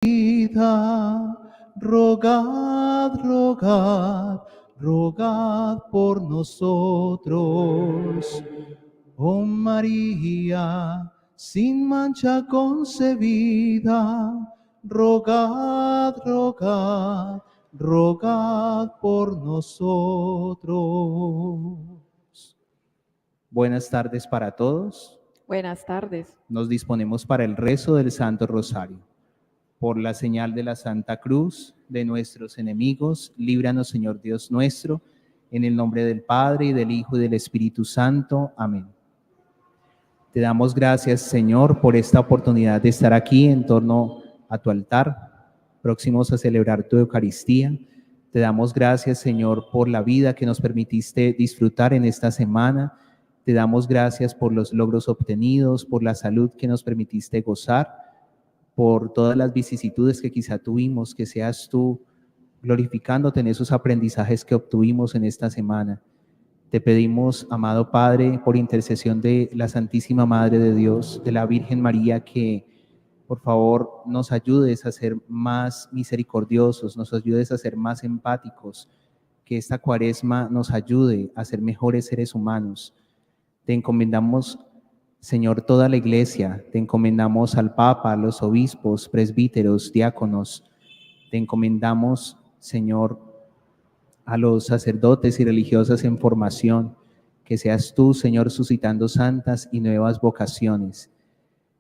vida, rogad, rogad, rogad por nosotros. Oh María, sin mancha concebida, rogad, rogad, rogad por nosotros. Buenas tardes para todos. Buenas tardes. Nos disponemos para el rezo del Santo Rosario. Por la señal de la Santa Cruz de nuestros enemigos, líbranos, Señor Dios nuestro, en el nombre del Padre, y del Hijo, y del Espíritu Santo. Amén. Te damos gracias, Señor, por esta oportunidad de estar aquí en torno a tu altar, próximos a celebrar tu Eucaristía. Te damos gracias, Señor, por la vida que nos permitiste disfrutar en esta semana. Te damos gracias por los logros obtenidos, por la salud que nos permitiste gozar, por todas las vicisitudes que quizá tuvimos, que seas tú glorificándote en esos aprendizajes que obtuvimos en esta semana. Te pedimos, amado Padre, por intercesión de la Santísima Madre de Dios, de la Virgen María, que por favor nos ayudes a ser más misericordiosos, nos ayudes a ser más empáticos, que esta Cuaresma nos ayude a ser mejores seres humanos. Te encomendamos, Señor, toda la Iglesia, te encomendamos al Papa, a los obispos, presbíteros, diáconos, te encomendamos, Señor, a los sacerdotes y religiosas en formación, que seas tú, Señor, suscitando santas y nuevas vocaciones.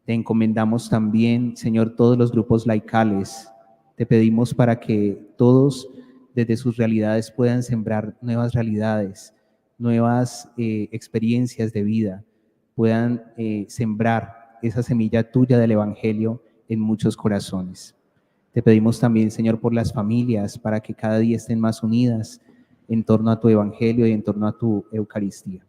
Te encomendamos también, Señor, todos los grupos laicales. Te pedimos para que todos, desde sus realidades, puedan sembrar nuevas realidades, nuevas experiencias de vida, puedan sembrar esa semilla tuya del Evangelio en muchos corazones. Te pedimos también, Señor, por las familias, para que cada día estén más unidas en torno a tu Evangelio y en torno a tu Eucaristía.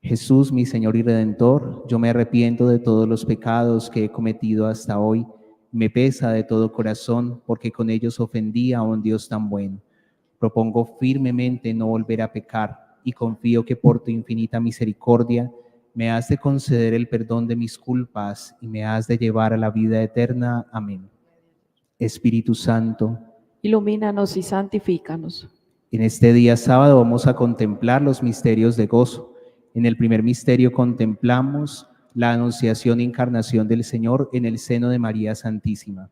Jesús, mi Señor y Redentor, yo me arrepiento de todos los pecados que he cometido hasta hoy. Me pesa de todo corazón, porque con ellos ofendí a un Dios tan bueno. Propongo firmemente no volver a pecar y confío que por tu infinita misericordia me has de conceder el perdón de mis culpas y me has de llevar a la vida eterna. Amén. Espíritu Santo, Ilumínanos y santifícanos. en este día sábado vamos a contemplar los misterios de gozo. En el primer misterio contemplamos la anunciación e encarnación del Señor en el seno de María Santísima.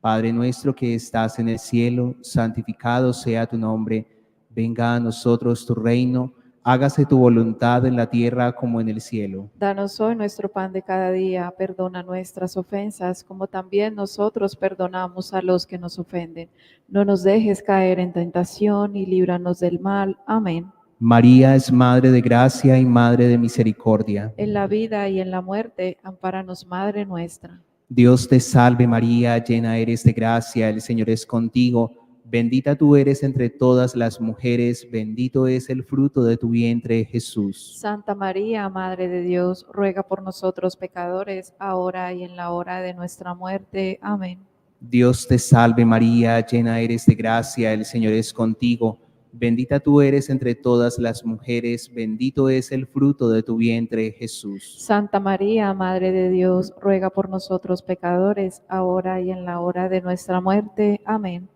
Padre nuestro que estás en el cielo, santificado sea tu nombre. Venga a nosotros tu reino. Hágase tu voluntad en la tierra como en el cielo. Danos hoy nuestro pan de cada día. Perdona nuestras ofensas, como también nosotros perdonamos a los que nos ofenden. No nos dejes caer en tentación y líbranos del mal. Amén. María es Madre de Gracia y Madre de Misericordia. En la vida y en la muerte, ampáranos, Madre nuestra. Dios te salve María, llena eres de gracia, el Señor es contigo. Bendita tú eres entre todas las mujeres, bendito es el fruto de tu vientre, Jesús. Santa María, Madre de Dios, ruega por nosotros pecadores, ahora y en la hora de nuestra muerte. Amén. Dios te salve María, llena eres de gracia, el Señor es contigo. Bendita tú eres entre todas las mujeres, bendito es el fruto de tu vientre, Jesús. Santa María, Madre de Dios, ruega por nosotros pecadores, ahora y en la hora de nuestra muerte. Amén.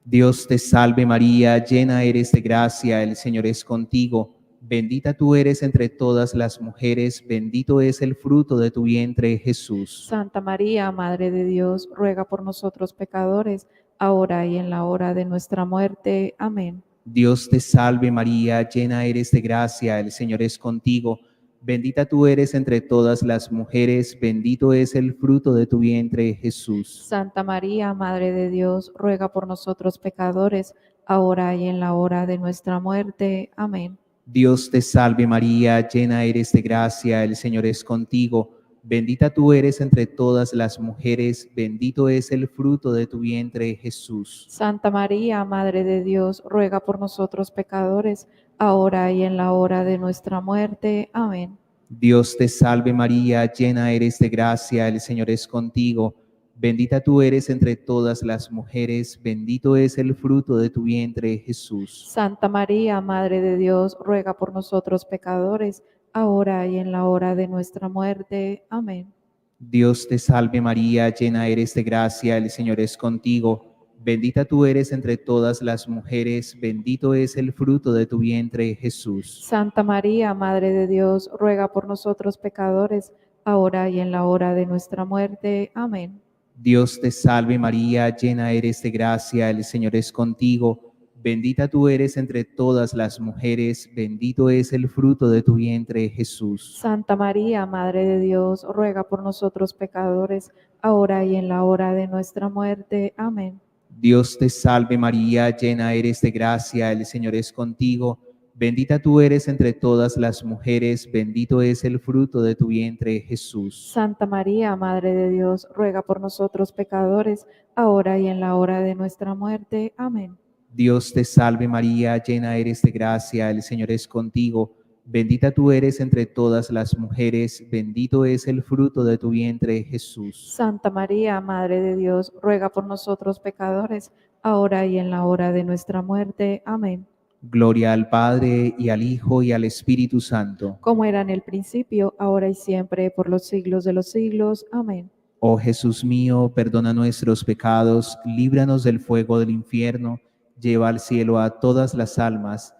Dios te salve María, llena eres de gracia, el Señor es contigo. Bendita tú eres entre todas las mujeres, bendito es el fruto de tu vientre, Jesús. Santa María, Madre de Dios, ruega por nosotros pecadores, ahora y en la hora de nuestra muerte. Amén. Dios te salve María, llena eres de gracia, el Señor es contigo. Bendita tú eres entre todas las mujeres, bendito es el fruto de tu vientre, Jesús. Santa María, Madre de Dios, ruega por nosotros pecadores, ahora y en la hora de nuestra muerte. Amén. Dios te salve María, llena eres de gracia, el Señor es contigo. Bendita tú eres entre todas las mujeres, bendito es el fruto de tu vientre, Jesús. Santa María, Madre de Dios, ruega por nosotros pecadores, ahora y en la hora de nuestra muerte. Amén. Dios te salve María, llena eres de gracia, el Señor es contigo. Bendita tú eres entre todas las mujeres, bendito es el fruto de tu vientre, Jesús. Santa María, Madre de Dios, ruega por nosotros pecadores, ahora y en la hora de nuestra muerte. Amén. Dios te salve María, llena eres de gracia, el Señor es contigo. Bendita tú eres entre todas las mujeres, bendito es el fruto de tu vientre, Jesús. Santa María, Madre de Dios, ruega por nosotros pecadores, ahora y en la hora de nuestra muerte. Amén. Dios te salve María, llena eres de gracia, el Señor es contigo. Bendita tú eres entre todas las mujeres, bendito es el fruto de tu vientre, Jesús. Santa María, Madre de Dios, ruega por nosotros pecadores, ahora y en la hora de nuestra muerte. Amén. Dios te salve María, llena eres de gracia, el Señor es contigo. Bendita tú eres entre todas las mujeres, bendito es el fruto de tu vientre, Jesús. Santa María, Madre de Dios, ruega por nosotros pecadores, ahora y en la hora de nuestra muerte. Amén. Dios te salve María, llena eres de gracia, el Señor es contigo. Bendita tú eres entre todas las mujeres, bendito es el fruto de tu vientre, Jesús. Santa María, Madre de Dios, ruega por nosotros pecadores, ahora y en la hora de nuestra muerte. Amén. Gloria al Padre, y al Hijo, y al Espíritu Santo. Como era en el principio, ahora y siempre, por los siglos de los siglos. Amén. Oh Jesús mío, perdona nuestros pecados, líbranos del fuego del infierno, lleva al cielo a todas las almas,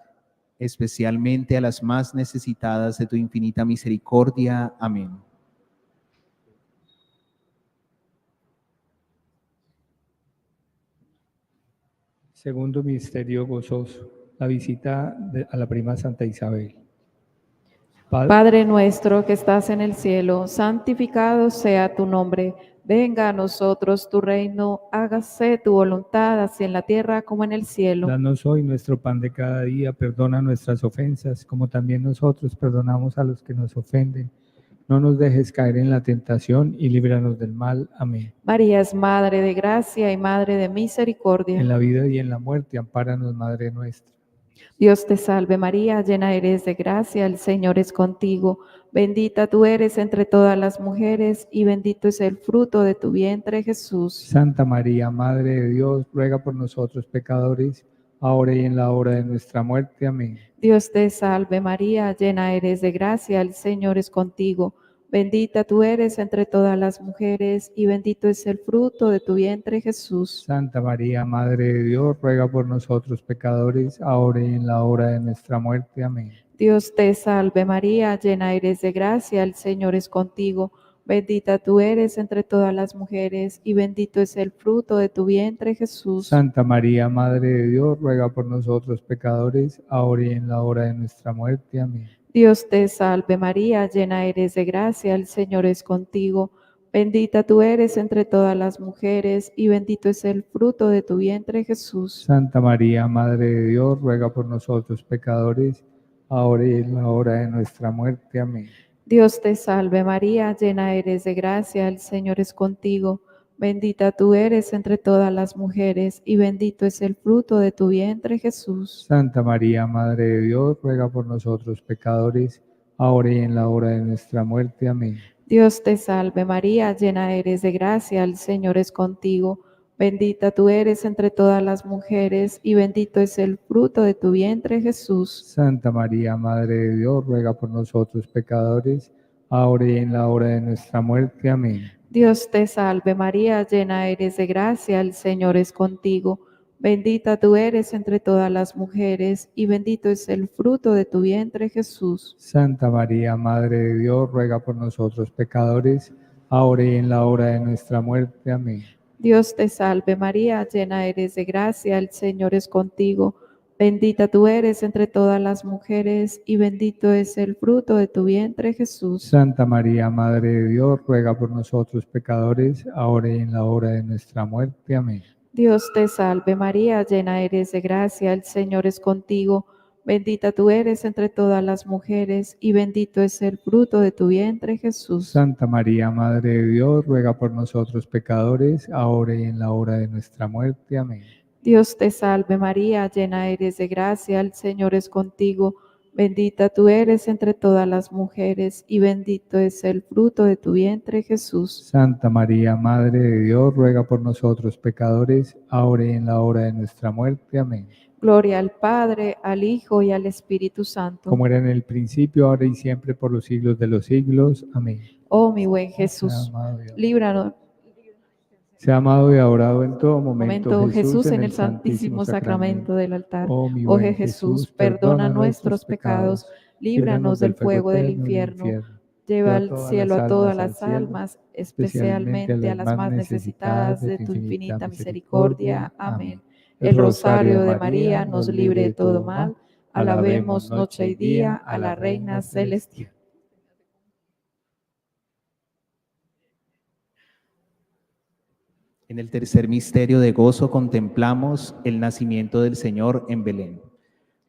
especialmente a las más necesitadas de tu infinita misericordia. Amén. Segundo misterio gozoso, la visita a la prima Santa Isabel. Padre nuestro que estás en el cielo, santificado sea tu nombre. Venga a nosotros tu reino, hágase tu voluntad, así en la tierra como en el cielo. Danos hoy nuestro pan de cada día, perdona nuestras ofensas, como también nosotros perdonamos a los que nos ofenden. No nos dejes caer en la tentación y líbranos del mal. Amén. María es Madre de gracia y Madre de misericordia. En la vida y en la muerte, ampáranos, Madre nuestra. Dios te salve María, llena eres de gracia, el Señor es contigo. Bendita tú eres entre todas las mujeres y bendito es el fruto de tu vientre, Jesús. Santa María, Madre de Dios, ruega por nosotros pecadores, ahora y en la hora de nuestra muerte. Amén. Dios te salve María, llena eres de gracia, el Señor es contigo. Bendita tú eres entre todas las mujeres y bendito es el fruto de tu vientre, Jesús. Santa María, Madre de Dios, ruega por nosotros pecadores, ahora y en la hora de nuestra muerte. Amén. Dios te salve María, llena eres de gracia, el Señor es contigo. Bendita tú eres entre todas las mujeres y bendito es el fruto de tu vientre, Jesús. Santa María, Madre de Dios, ruega por nosotros pecadores, ahora y en la hora de nuestra muerte. Amén. Dios te salve María, llena eres de gracia, el Señor es contigo. Bendita tú eres entre todas las mujeres y bendito es el fruto de tu vientre, Jesús. Santa María, Madre de Dios, ruega por nosotros pecadores, ahora y en la hora de nuestra muerte. Amén. Dios te salve María, llena eres de gracia, el Señor es contigo. Bendita tú eres entre todas las mujeres y bendito es el fruto de tu vientre, Jesús. Santa María, Madre de Dios, ruega por nosotros pecadores, ahora y en la hora de nuestra muerte. Amén. Dios te salve María, llena eres de gracia, el Señor es contigo. Bendita tú eres entre todas las mujeres y bendito es el fruto de tu vientre, Jesús. Santa María, Madre de Dios, ruega por nosotros pecadores, ahora y en la hora de nuestra muerte. Amén. Dios te salve María, llena eres de gracia, el Señor es contigo. Bendita tú eres entre todas las mujeres y bendito es el fruto de tu vientre, Jesús. Santa María, Madre de Dios, ruega por nosotros pecadores, ahora y en la hora de nuestra muerte. Amén. Dios te salve María, llena eres de gracia, el Señor es contigo. Bendita tú eres entre todas las mujeres y bendito es el fruto de tu vientre, Jesús. Santa María, Madre de Dios, ruega por nosotros pecadores, ahora y en la hora de nuestra muerte. Amén. Dios te salve María, llena eres de gracia, el Señor es contigo. Bendita tú eres entre todas las mujeres y bendito es el fruto de tu vientre, Jesús. Santa María, Madre de Dios, ruega por nosotros pecadores, ahora y en la hora de nuestra muerte. Amén. Dios te salve María, llena eres de gracia, el Señor es contigo. Bendita tú eres entre todas las mujeres y bendito es el fruto de tu vientre, Jesús. Santa María, Madre de Dios, ruega por nosotros pecadores, ahora y en la hora de nuestra muerte. Amén. Gloria al Padre, al Hijo y al Espíritu Santo. Como era en el principio, ahora y siempre, por los siglos de los siglos. Amén. Oh mi buen Sea Jesús, amado y adorado. líbranos. Sea amado y adorado en todo momento Momento, Jesús Jesús, en en el el santísimo santísimo sacramento sacramento. del altar. Oh mi Oh buen Jesús, Jesús, perdona perdona nuestros nuestros pecados, pecados, líbranos del fuego del eterno del infierno. infierno. Lleva Lleva al todas cielo las a todas almas al las cielo, almas, especialmente a especialmente a las las más más necesitadas necesitadas de de tu tu infinita infinita misericordia. misericordia. Amén. Amén. El El rosario de rosario de María María nos nos libre libre de de todo todo mal. mal. Alabemos Alabemos noche noche y y día día a la Reina Celestial. En el tercer misterio de gozo contemplamos el nacimiento del Señor en Belén.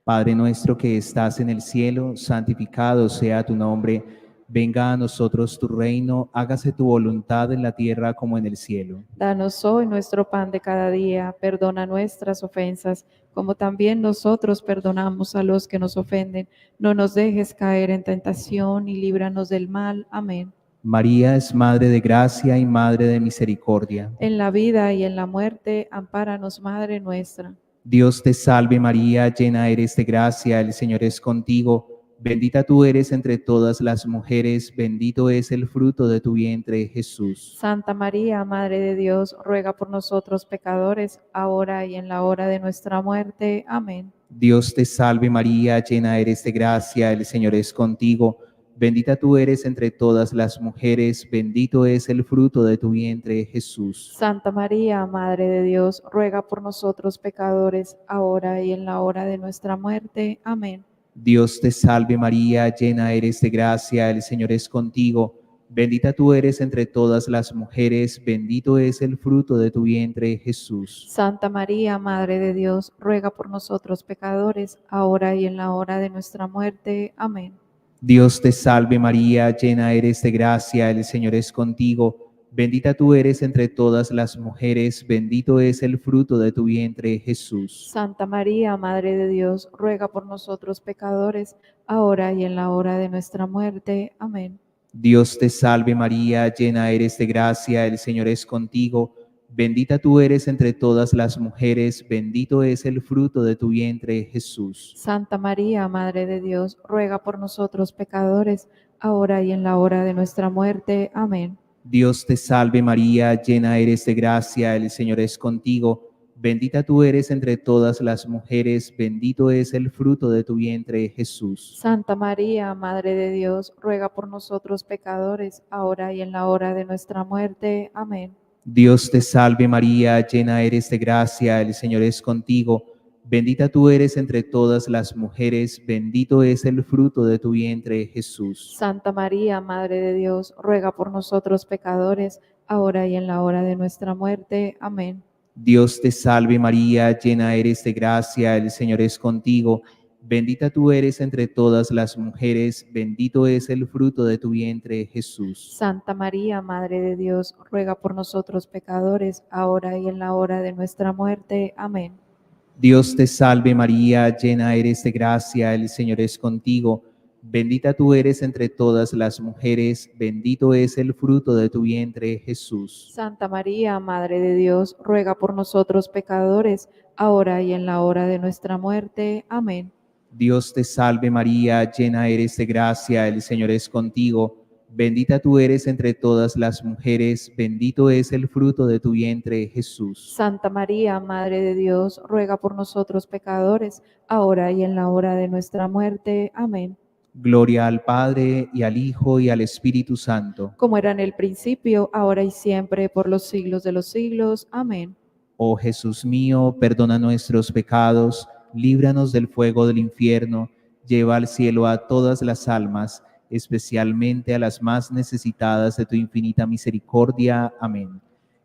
Padre nuestro que estás en el cielo, santificado sea tu nombre. Venga a nosotros tu reino, hágase tu voluntad en la tierra como en el cielo. Danos hoy nuestro pan de cada día, perdona nuestras ofensas, como también nosotros perdonamos a los que nos ofenden. No nos dejes caer en tentación y líbranos del mal. Amén. María es Madre de gracia y Madre de misericordia. En la vida y en la muerte, ampáranos, Madre nuestra. Dios te salve María, llena eres de gracia, el Señor es contigo. Bendita tú eres entre todas las mujeres, bendito es el fruto de tu vientre, Jesús. Santa María, Madre de Dios, ruega por nosotros pecadores, ahora y en la hora de nuestra muerte. Amén. Dios te salve María, llena eres de gracia, el Señor es contigo. Bendita tú eres entre todas las mujeres, bendito es el fruto de tu vientre, Jesús. Santa María, Madre de Dios, ruega por nosotros pecadores, ahora y en la hora de nuestra muerte. Amén. Dios te salve María, llena eres de gracia, el Señor es contigo. Bendita tú eres entre todas las mujeres, bendito es el fruto de tu vientre, Jesús. Santa María, Madre de Dios, ruega por nosotros pecadores, ahora y en la hora de nuestra muerte. Amén. Dios te salve María, llena eres de gracia, el Señor es contigo. Bendita tú eres entre todas las mujeres, bendito es el fruto de tu vientre, Jesús. Santa María, Madre de Dios, ruega por nosotros pecadores, ahora y en la hora de nuestra muerte. Amén. Dios te salve María, llena eres de gracia, el Señor es contigo. Bendita tú eres entre todas las mujeres, bendito es el fruto de tu vientre, Jesús. Santa María, Madre de Dios, ruega por nosotros pecadores, ahora y en la hora de nuestra muerte. Amén. Dios te salve María, llena eres de gracia, el Señor es contigo. Bendita tú eres entre todas las mujeres, bendito es el fruto de tu vientre, Jesús. Santa María, Madre de Dios, ruega por nosotros pecadores, ahora y en la hora de nuestra muerte. Amén. Dios te salve María, llena eres de gracia, el Señor es contigo. Bendita tú eres entre todas las mujeres, bendito es el fruto de tu vientre, Jesús. Santa María, Madre de Dios, ruega por nosotros pecadores, ahora y en la hora de nuestra muerte. Amén. Dios te salve María, llena eres de gracia, el Señor es contigo. Bendita tú eres entre todas las mujeres, bendito es el fruto de tu vientre, Jesús. Santa María, Madre de Dios, ruega por nosotros pecadores, ahora y en la hora de nuestra muerte. Amén. Dios te salve María, llena eres de gracia, el Señor es contigo. Bendita tú eres entre todas las mujeres, bendito es el fruto de tu vientre, Jesús. Santa María, Madre de Dios, ruega por nosotros pecadores, ahora y en la hora de nuestra muerte. Amén. Dios te salve María, llena eres de gracia, el Señor es contigo. Bendita tú eres entre todas las mujeres, bendito es el fruto de tu vientre, Jesús. Santa María, Madre de Dios, ruega por nosotros pecadores, ahora y en la hora de nuestra muerte. Amén. Gloria al Padre, y al Hijo, y al Espíritu Santo. Como era en el principio, ahora y siempre, por los siglos de los siglos. Amén. Oh Jesús mío, perdona nuestros pecados, líbranos del fuego del infierno, lleva al cielo a todas las almas, especialmente a las más necesitadas de tu infinita misericordia. Amén.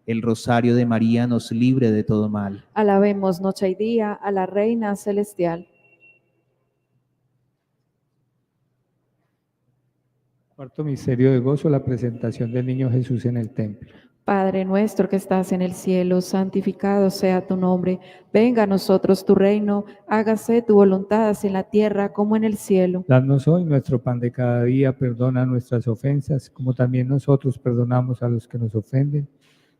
El rosario de María nos libre de todo mal. Alabemos noche y día a la Reina Celestial. Cuarto misterio de gozo, la presentación del niño Jesús en el templo. Padre nuestro que estás en el cielo, santificado sea tu nombre. Venga a nosotros tu reino, hágase tu voluntad así en la tierra como en el cielo. Danos hoy nuestro pan de cada día, perdona nuestras ofensas, como también nosotros perdonamos a los que nos ofenden.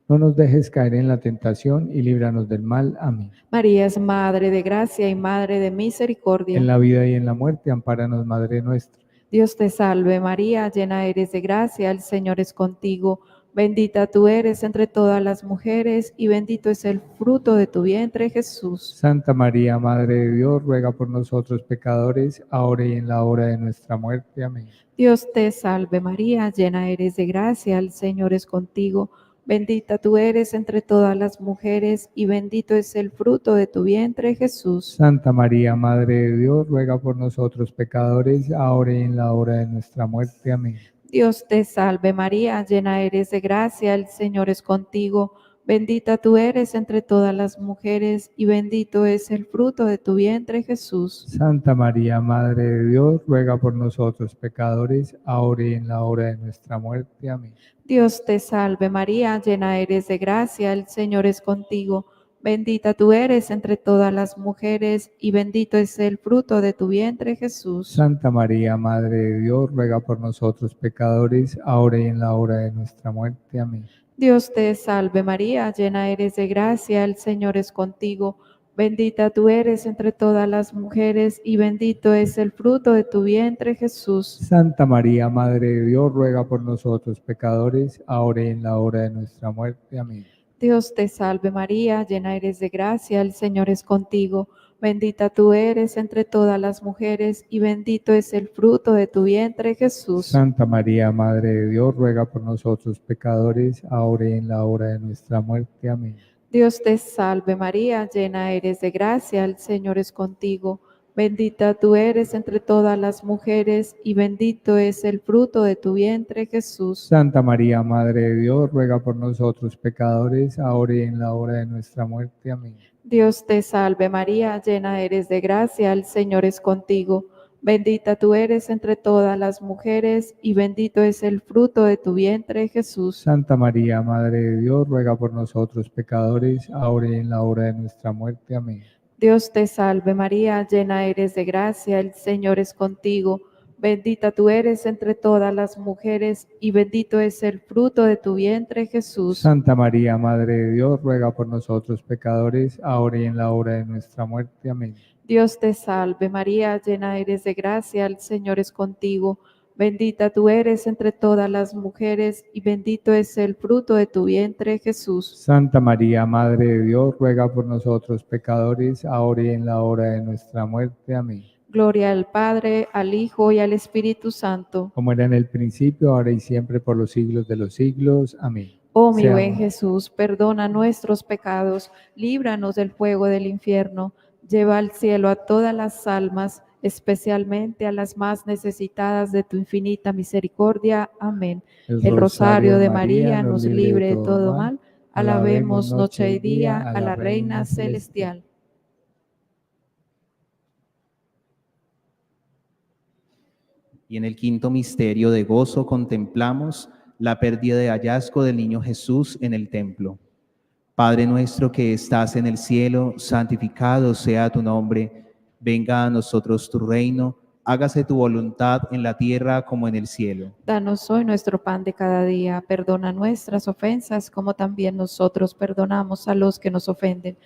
No nos dejes caer en la tentación y líbranos del mal. Amén. María es Madre de gracia y Madre de misericordia. En la vida y en la muerte, ampáranos, Madre nuestra. Dios te salve María, llena eres de gracia, el Señor es contigo. Bendita tú eres entre todas las mujeres y bendito es el fruto de tu vientre, Jesús. Santa María, Madre de Dios, ruega por nosotros pecadores, ahora y en la hora de nuestra muerte. Amén. Dios te salve María, llena eres de gracia, el Señor es contigo. Bendita tú eres entre todas las mujeres y bendito es el fruto de tu vientre, Jesús. Santa María, Madre de Dios, ruega por nosotros pecadores, ahora y en la hora de nuestra muerte. Amén. Dios te salve María, llena eres de gracia, el Señor es contigo. Bendita tú eres entre todas las mujeres y bendito es el fruto de tu vientre, Jesús. Santa María, Madre de Dios, ruega por nosotros pecadores, ahora y en la hora de nuestra muerte. Amén. Dios te salve María, llena eres de gracia, el Señor es contigo. Bendita tú eres entre todas las mujeres y bendito es el fruto de tu vientre, Jesús. Santa María, Madre de Dios, ruega por nosotros pecadores, ahora y en la hora de nuestra muerte. Amén. Dios te salve María, llena eres de gracia, el Señor es contigo. Bendita tú eres entre todas las mujeres y bendito es el fruto de tu vientre, Jesús. Santa María, Madre de Dios, ruega por nosotros pecadores, ahora y en la hora de nuestra muerte. Amén. Dios te salve María, llena eres de gracia, el Señor es contigo. Bendita tú eres entre todas las mujeres y bendito es el fruto de tu vientre, Jesús. Santa María, Madre de Dios, ruega por nosotros pecadores, ahora y en la hora de nuestra muerte. Amén. Dios te salve María, llena eres de gracia, el Señor es contigo. Bendita tú eres entre todas las mujeres y bendito es el fruto de tu vientre, Jesús. Santa María, Madre de Dios, ruega por nosotros pecadores, ahora y en la hora de nuestra muerte. Amén. Dios te salve María, llena eres de gracia, el Señor es contigo. Bendita tú eres entre todas las mujeres y bendito es el fruto de tu vientre, Jesús. Santa María, Madre de Dios, ruega por nosotros pecadores, ahora y en la hora de nuestra muerte. Amén. Dios te salve María, llena eres de gracia, el Señor es contigo. Bendita tú eres entre todas las mujeres y bendito es el fruto de tu vientre, Jesús. Santa María, Madre de Dios, ruega por nosotros pecadores, ahora y en la hora de nuestra muerte. Amén. Dios te salve María, llena eres de gracia, el Señor es contigo. Bendita tú eres entre todas las mujeres y bendito es el fruto de tu vientre, Jesús. Santa María, Madre de Dios, ruega por nosotros pecadores, ahora y en la hora de nuestra muerte. Amén. Gloria al Padre, al Hijo y al Espíritu Santo. Como era en el principio, ahora y siempre, por los siglos de los siglos. Amén. Oh mi Seamos- buen Jesús, perdona nuestros pecados, líbranos del fuego del infierno, lleva al cielo a todas las almas, especialmente a las más necesitadas de tu infinita misericordia. Amén. El rosario de María nos libre de todo mal. Alabemos noche y día a la Reina Celestial. Y en el quinto misterio de gozo contemplamos la pérdida de hallazgo del niño Jesús en el templo. Padre nuestro que estás en el cielo, santificado sea tu nombre. Venga a nosotros tu reino, hágase tu voluntad en la tierra como en el cielo. Danos hoy nuestro pan de cada día, perdona nuestras ofensas como también nosotros perdonamos a los que nos ofenden.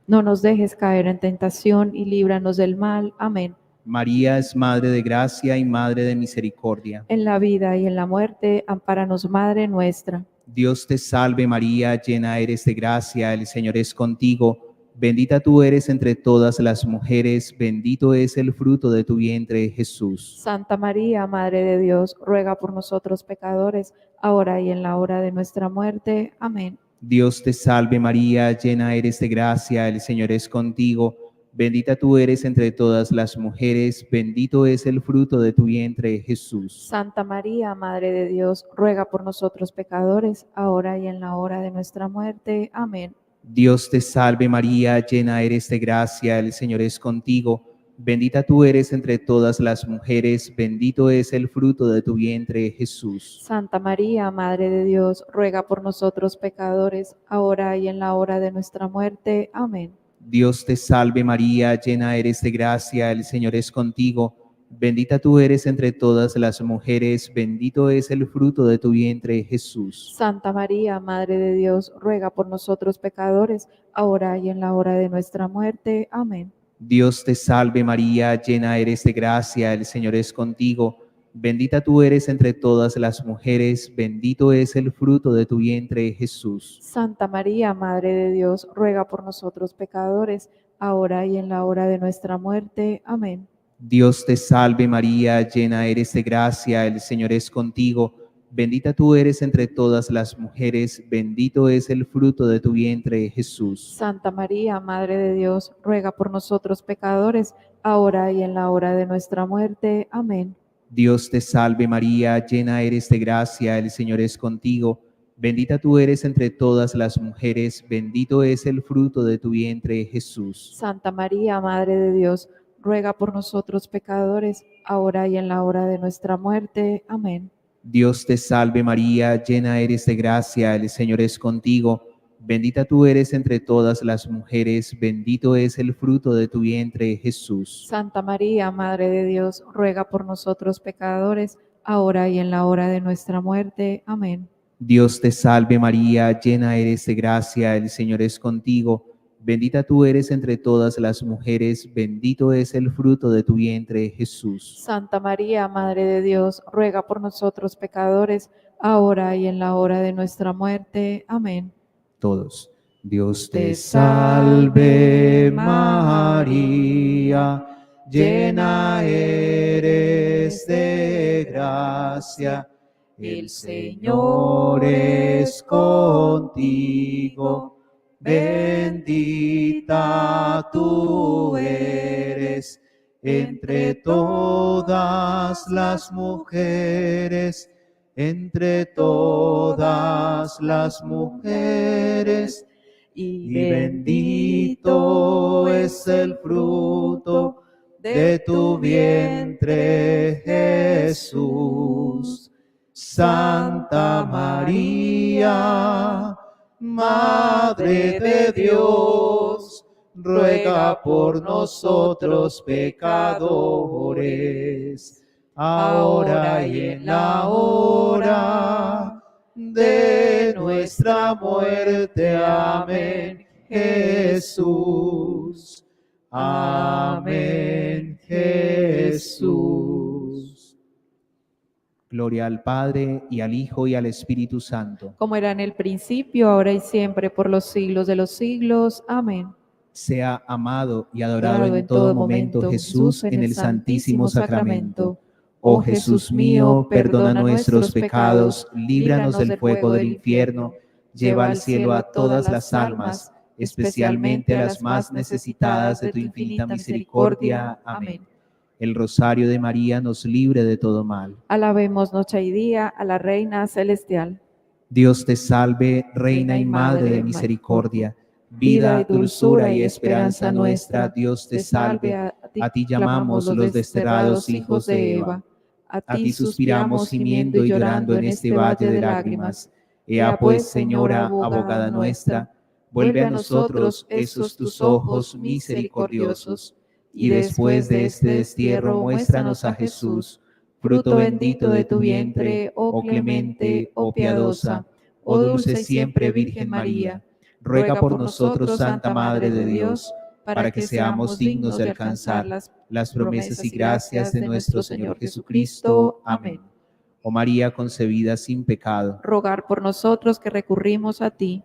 No nos dejes caer en tentación y líbranos del mal. Amén. María es Madre de gracia y Madre de misericordia. En la vida y en la muerte, ampáranos, Madre nuestra. Dios te salve María, llena eres de gracia, el Señor es contigo. Bendita tú eres entre todas las mujeres, bendito es el fruto de tu vientre, Jesús. Santa María, Madre de Dios, ruega por nosotros pecadores, ahora y en la hora de nuestra muerte. Amén. Dios te salve María, llena eres de gracia, el Señor es contigo. Bendita tú eres entre todas las mujeres, bendito es el fruto de tu vientre, Jesús. Santa María, Madre de Dios, ruega por nosotros pecadores, ahora y en la hora de nuestra muerte. Amén. Dios te salve María, llena eres de gracia, el Señor es contigo. Bendita tú eres entre todas las mujeres, bendito es el fruto de tu vientre, Jesús. Santa María, Madre de Dios, ruega por nosotros pecadores, ahora y en la hora de nuestra muerte. Amén. Dios te salve María, llena eres de gracia, el Señor es contigo. Bendita tú eres entre todas las mujeres, bendito es el fruto de tu vientre, Jesús. Santa María, Madre de Dios, ruega por nosotros pecadores, ahora y en la hora de nuestra muerte. Amén. Dios te salve María, llena eres de gracia, el Señor es contigo. Bendita tú eres entre todas las mujeres, bendito es el fruto de tu vientre, Jesús. Santa María, Madre de Dios, ruega por nosotros pecadores, ahora y en la hora de nuestra muerte. Amén. Dios te salve María, llena eres de gracia, el Señor es contigo. Bendita tú eres entre todas las mujeres, bendito es el fruto de tu vientre, Jesús. Santa María, Madre de Dios, ruega por nosotros pecadores, ahora y en la hora de nuestra muerte. Amén. Dios te salve María, llena eres de gracia, el Señor es contigo. Bendita tú eres entre todas las mujeres, bendito es el fruto de tu vientre, Jesús. Santa María, Madre de Dios, ruega por nosotros pecadores, ahora y en la hora de nuestra muerte. Amén. Dios te salve María, llena eres de gracia, el Señor es contigo. Bendita tú eres entre todas las mujeres, bendito es el fruto de tu vientre, Jesús. Santa María, Madre de Dios, ruega por nosotros pecadores, ahora y en la hora de nuestra muerte. Amén. Dios te salve María, llena eres de gracia, el Señor es contigo. Bendita tú eres entre todas las mujeres, bendito es el fruto de tu vientre, Jesús. Santa María, Madre de Dios, ruega por nosotros pecadores, ahora y en la hora de nuestra muerte. Amén. Todos. Dios te salve María, llena eres de gracia, el Señor es contigo, bendita tú eres entre todas las mujeres, entre todas las mujeres, y bendito es el fruto de tu vientre, Jesús. Santa María, Madre de Dios, ruega por nosotros pecadores, ahora y en la hora de nuestra muerte. Amén, Jesús. Amén, Jesús. Gloria al Padre, y al Hijo, y al Espíritu Santo. Como era en el principio, ahora y siempre, por los siglos de los siglos. Amén. Sea amado y adorado en todo momento Jesús en el Santísimo Sacramento. Oh Jesús mío, perdona nuestros pecados, líbranos del fuego del infierno, lleva al cielo a todas las almas, especialmente a las más necesitadas de tu infinita misericordia. Amén. El rosario de María nos libre de todo mal. Alabemos noche y día a la Reina Celestial. Dios te salve, Reina y Madre de misericordia, vida, dulzura y esperanza nuestra. Dios te salve, a ti llamamos los desterrados hijos de Eva. A ti suspiramos gimiendo y llorando en este valle de lágrimas. Ea pues, Señora, abogada nuestra, vuelve a nosotros esos tus ojos misericordiosos, y después de este destierro muéstranos a Jesús, fruto bendito de tu vientre, oh clemente, oh piadosa, oh dulce siempre Virgen María. Ruega por nosotros, Santa Madre de Dios, para que seamos dignos de alcanzar las promesas y gracias de nuestro Señor Jesucristo. Amén. Oh María concebida sin pecado, Rogar por nosotros que recurrimos a ti.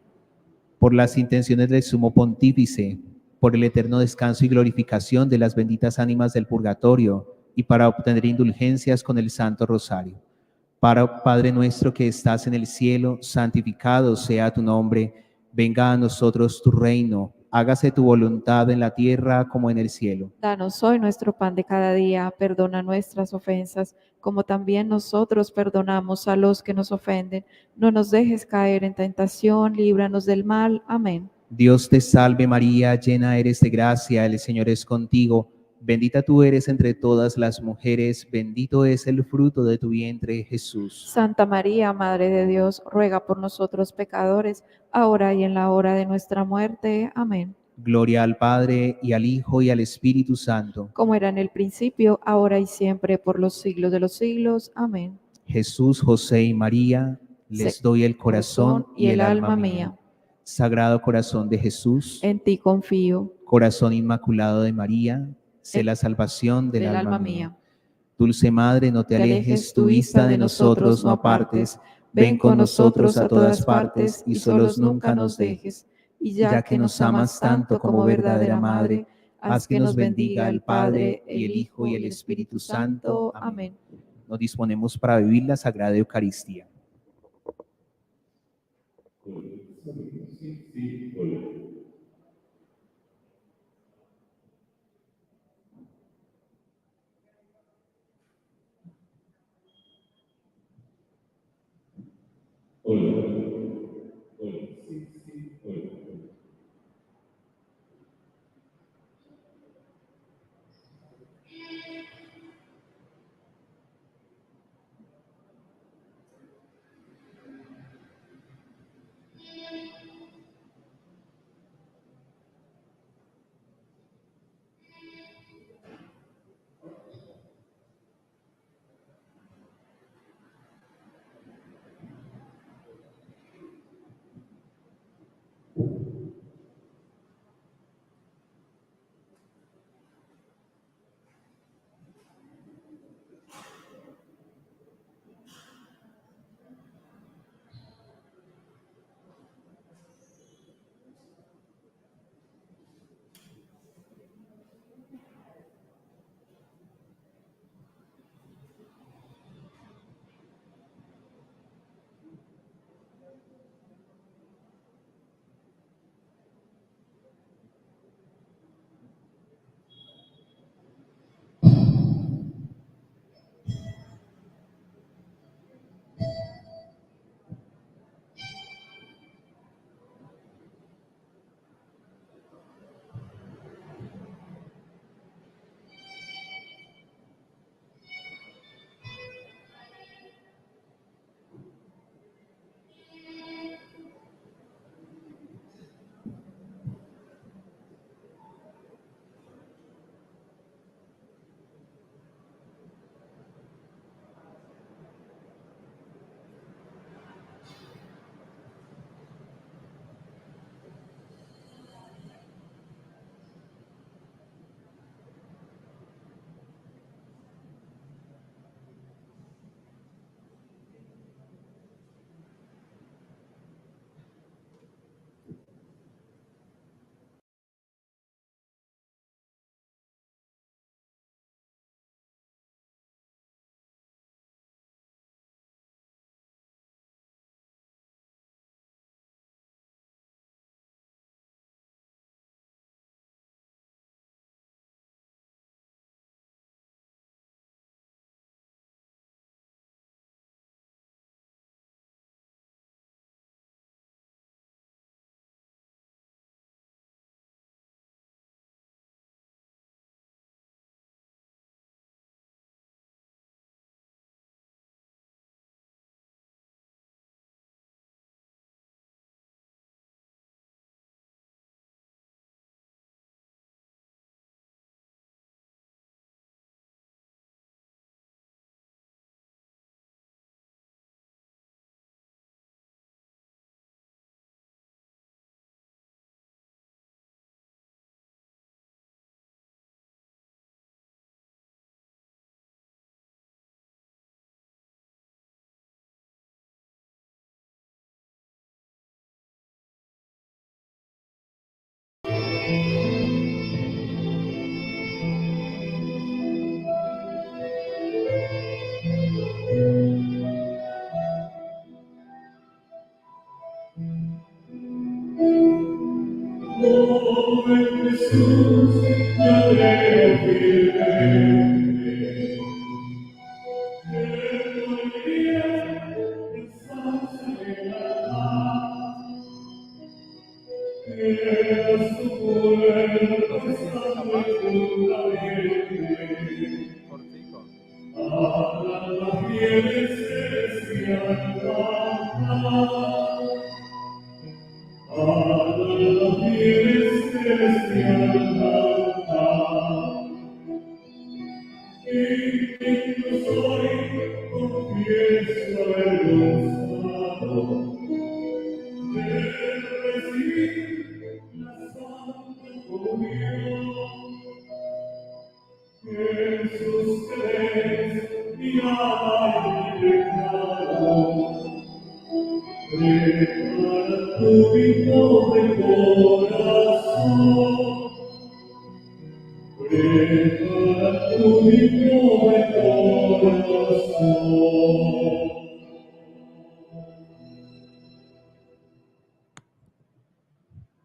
por las intenciones del Sumo Pontífice, por el eterno descanso y glorificación de las benditas ánimas del purgatorio, y para obtener indulgencias con el Santo Rosario. Padre nuestro que estás en el cielo, santificado sea tu nombre. Venga a nosotros tu reino, hágase tu voluntad en la tierra como en el cielo. Danos hoy nuestro pan de cada día, perdona nuestras ofensas, como también nosotros perdonamos a los que nos ofenden. No nos dejes caer en tentación, líbranos del mal. Amén. Dios te salve María, llena eres de gracia, el Señor es contigo. Bendita tú eres entre todas las mujeres, bendito es el fruto de tu vientre, Jesús. Santa María, Madre de Dios, ruega por nosotros pecadores, ahora y en la hora de nuestra muerte. Amén. Gloria al Padre, y al Hijo, y al Espíritu Santo. Como era en el principio, ahora y siempre, por los siglos de los siglos. Amén. Jesús, José y María, les doy el corazón y el alma mía. Sagrado corazón de Jesús, En ti confío. corazón inmaculado de María, sé la salvación del alma mía. Dulce Madre, no te alejes tu vista de nosotros, no apartes. Ven con nosotros a todas partes y solos nunca nos dejes. Y ya que nos amas tanto como verdadera Madre, haz que nos bendiga el Padre, el Hijo y el Espíritu Santo. Amén. Nos disponemos para vivir la Sagrada Eucaristía.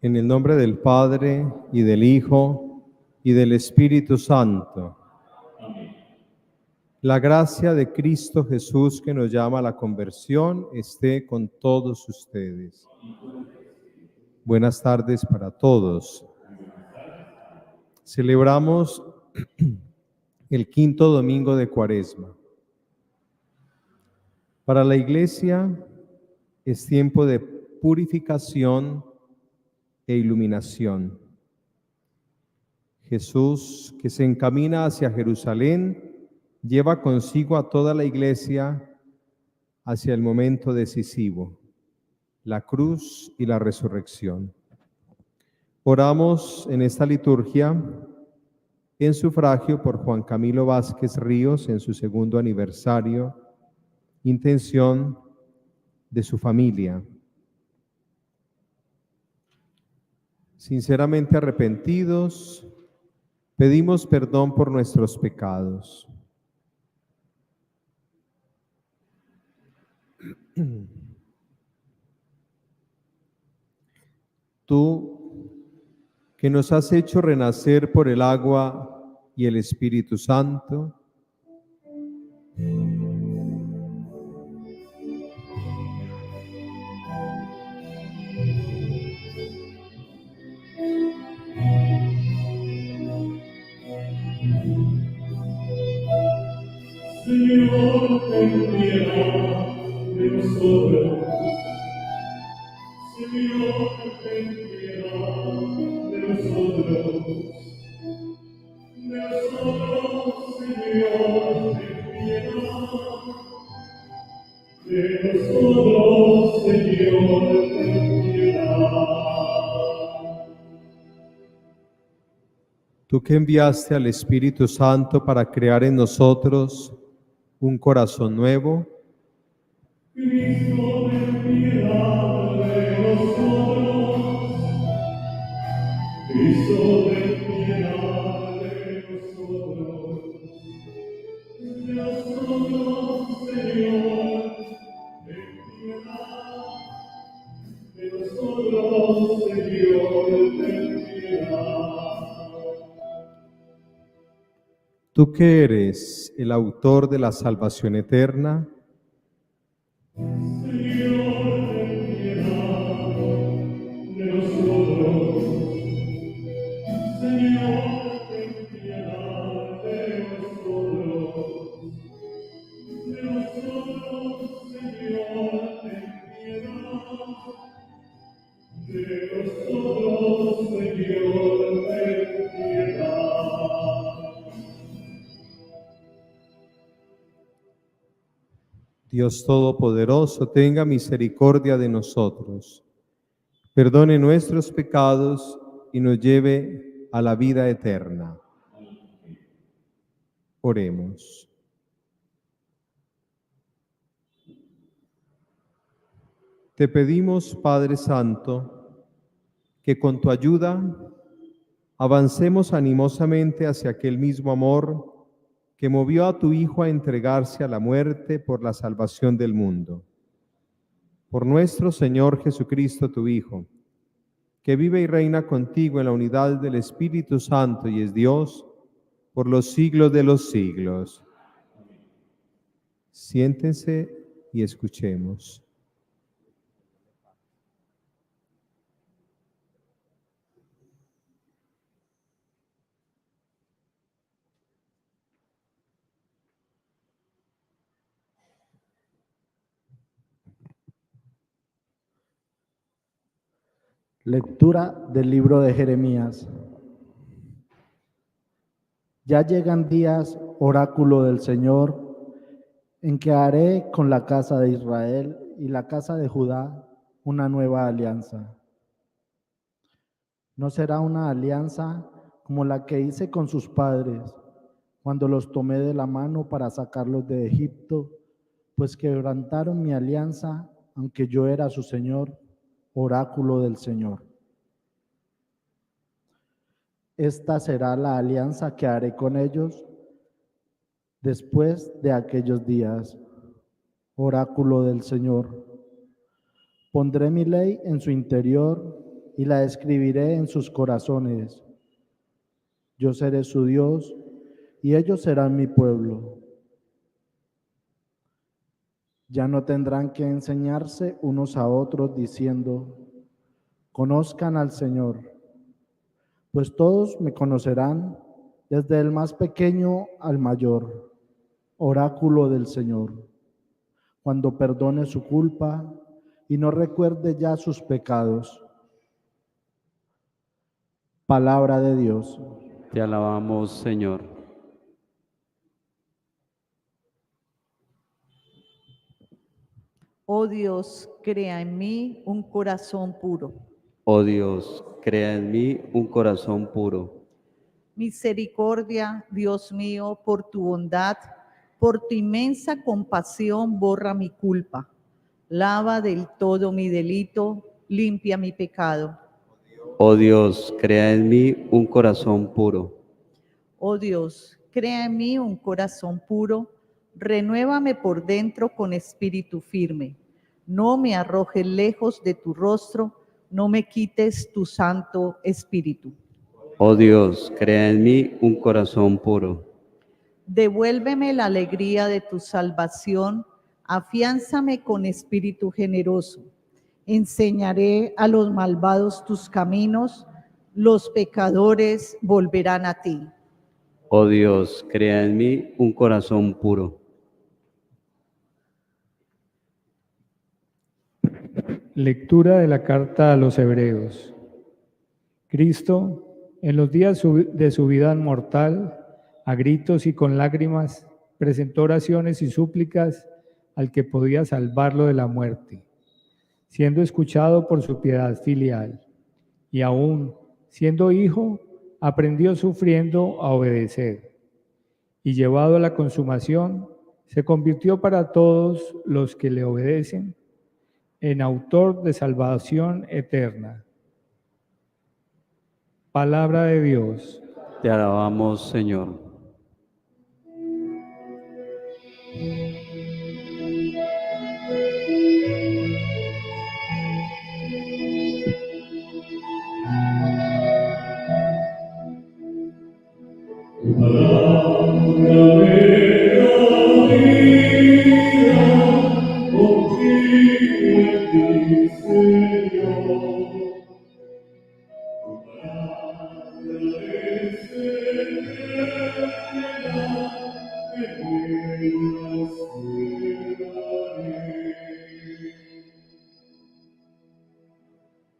En el nombre del Padre, y del Hijo, y del Espíritu Santo. La gracia de Cristo Jesús, que nos llama a la conversión, esté con todos ustedes. Buenas tardes para todos. Celebramos el quinto domingo de Cuaresma. Para la Iglesia es tiempo de purificación e iluminación. Jesús, que se encamina hacia Jerusalén, lleva consigo a toda la Iglesia hacia el momento decisivo, la cruz y la resurrección. Oramos en esta liturgia en sufragio por Juan Camilo Vázquez Ríos en su segundo aniversario, intención de su familia. Sinceramente arrepentidos, pedimos perdón por nuestros pecados. Tú, que nos has hecho renacer por el agua y el Espíritu Santo, Señor, ten piedad de nosotros. Señor, ten piedad de nosotros. De nosotros, Señor, ten piedad. De nosotros, Señor, ten piedad. tú que enviaste al Espíritu Santo para crear en nosotros un corazón nuevo, Cristo, ten piedad de nosotros. Cristo, ten piedad de nosotros. De nosotros, Señor, ten piedad. De nosotros, Señor, ten piedad. tú que eres el autor de la salvación eterna, Señor, ten piedad de nosotros. Señor, ten piedad de nosotros. De nosotros, Señor, ten piedad. De nosotros, Señor, ten piedad. Dios Todopoderoso, tenga misericordia de nosotros, perdone nuestros pecados y nos lleve a la vida eterna. Oremos. Te pedimos, Padre Santo, que con tu ayuda avancemos animosamente hacia aquel mismo amor que movió a tu Hijo a entregarse a la muerte por la salvación del mundo. Por nuestro Señor Jesucristo, tu Hijo, que vive y reina contigo en la unidad del Espíritu Santo y es Dios por los siglos de los siglos. Siéntense y escuchemos. Lectura del libro de Jeremías. Ya llegan días, oráculo del Señor, en que haré con la casa de Israel y la casa de Judá una nueva alianza. No será una alianza como la que hice con sus padres, cuando los tomé de la mano para sacarlos de Egipto, pues quebrantaron mi alianza, aunque yo era su Señor, oráculo del Señor. Esta será la alianza que haré con ellos después de aquellos días, oráculo del Señor. Pondré mi ley en su interior y la escribiré en sus corazones. Yo seré su Dios y ellos serán mi pueblo. Ya no tendrán que enseñarse unos a otros diciendo, conozcan al Señor, pues todos me conocerán, desde el más pequeño al mayor, oráculo del Señor, cuando perdone su culpa y no recuerde ya sus pecados. Palabra de Dios. Te alabamos, Señor. Oh Dios, crea en mí un corazón puro. Oh Dios, crea en mí un corazón puro. Misericordia, Dios mío, por tu bondad, por tu inmensa compasión, borra mi culpa. Lava del todo mi delito, limpia mi pecado. Oh Dios, crea en mí un corazón puro. Oh Dios, crea en mí un corazón puro, renuévame por dentro con espíritu firme. No me arrojes lejos de tu rostro, no me quites tu santo espíritu. Oh Dios, crea en mí un corazón puro. Devuélveme la alegría de tu salvación, afiánzame con espíritu generoso. Enseñaré a los malvados tus caminos, los pecadores volverán a ti. Oh Dios, crea en mí un corazón puro. Lectura de la carta a los Hebreos. Cristo, en los días de su vida mortal, a gritos y con lágrimas, presentó oraciones y súplicas al que podía salvarlo de la muerte, siendo escuchado por su piedad filial, y aún siendo hijo, aprendió sufriendo a obedecer, y llevado a la consumación, se convirtió para todos los que le obedecen en autor de salvación eterna. Palabra de Dios. Te alabamos, Señor.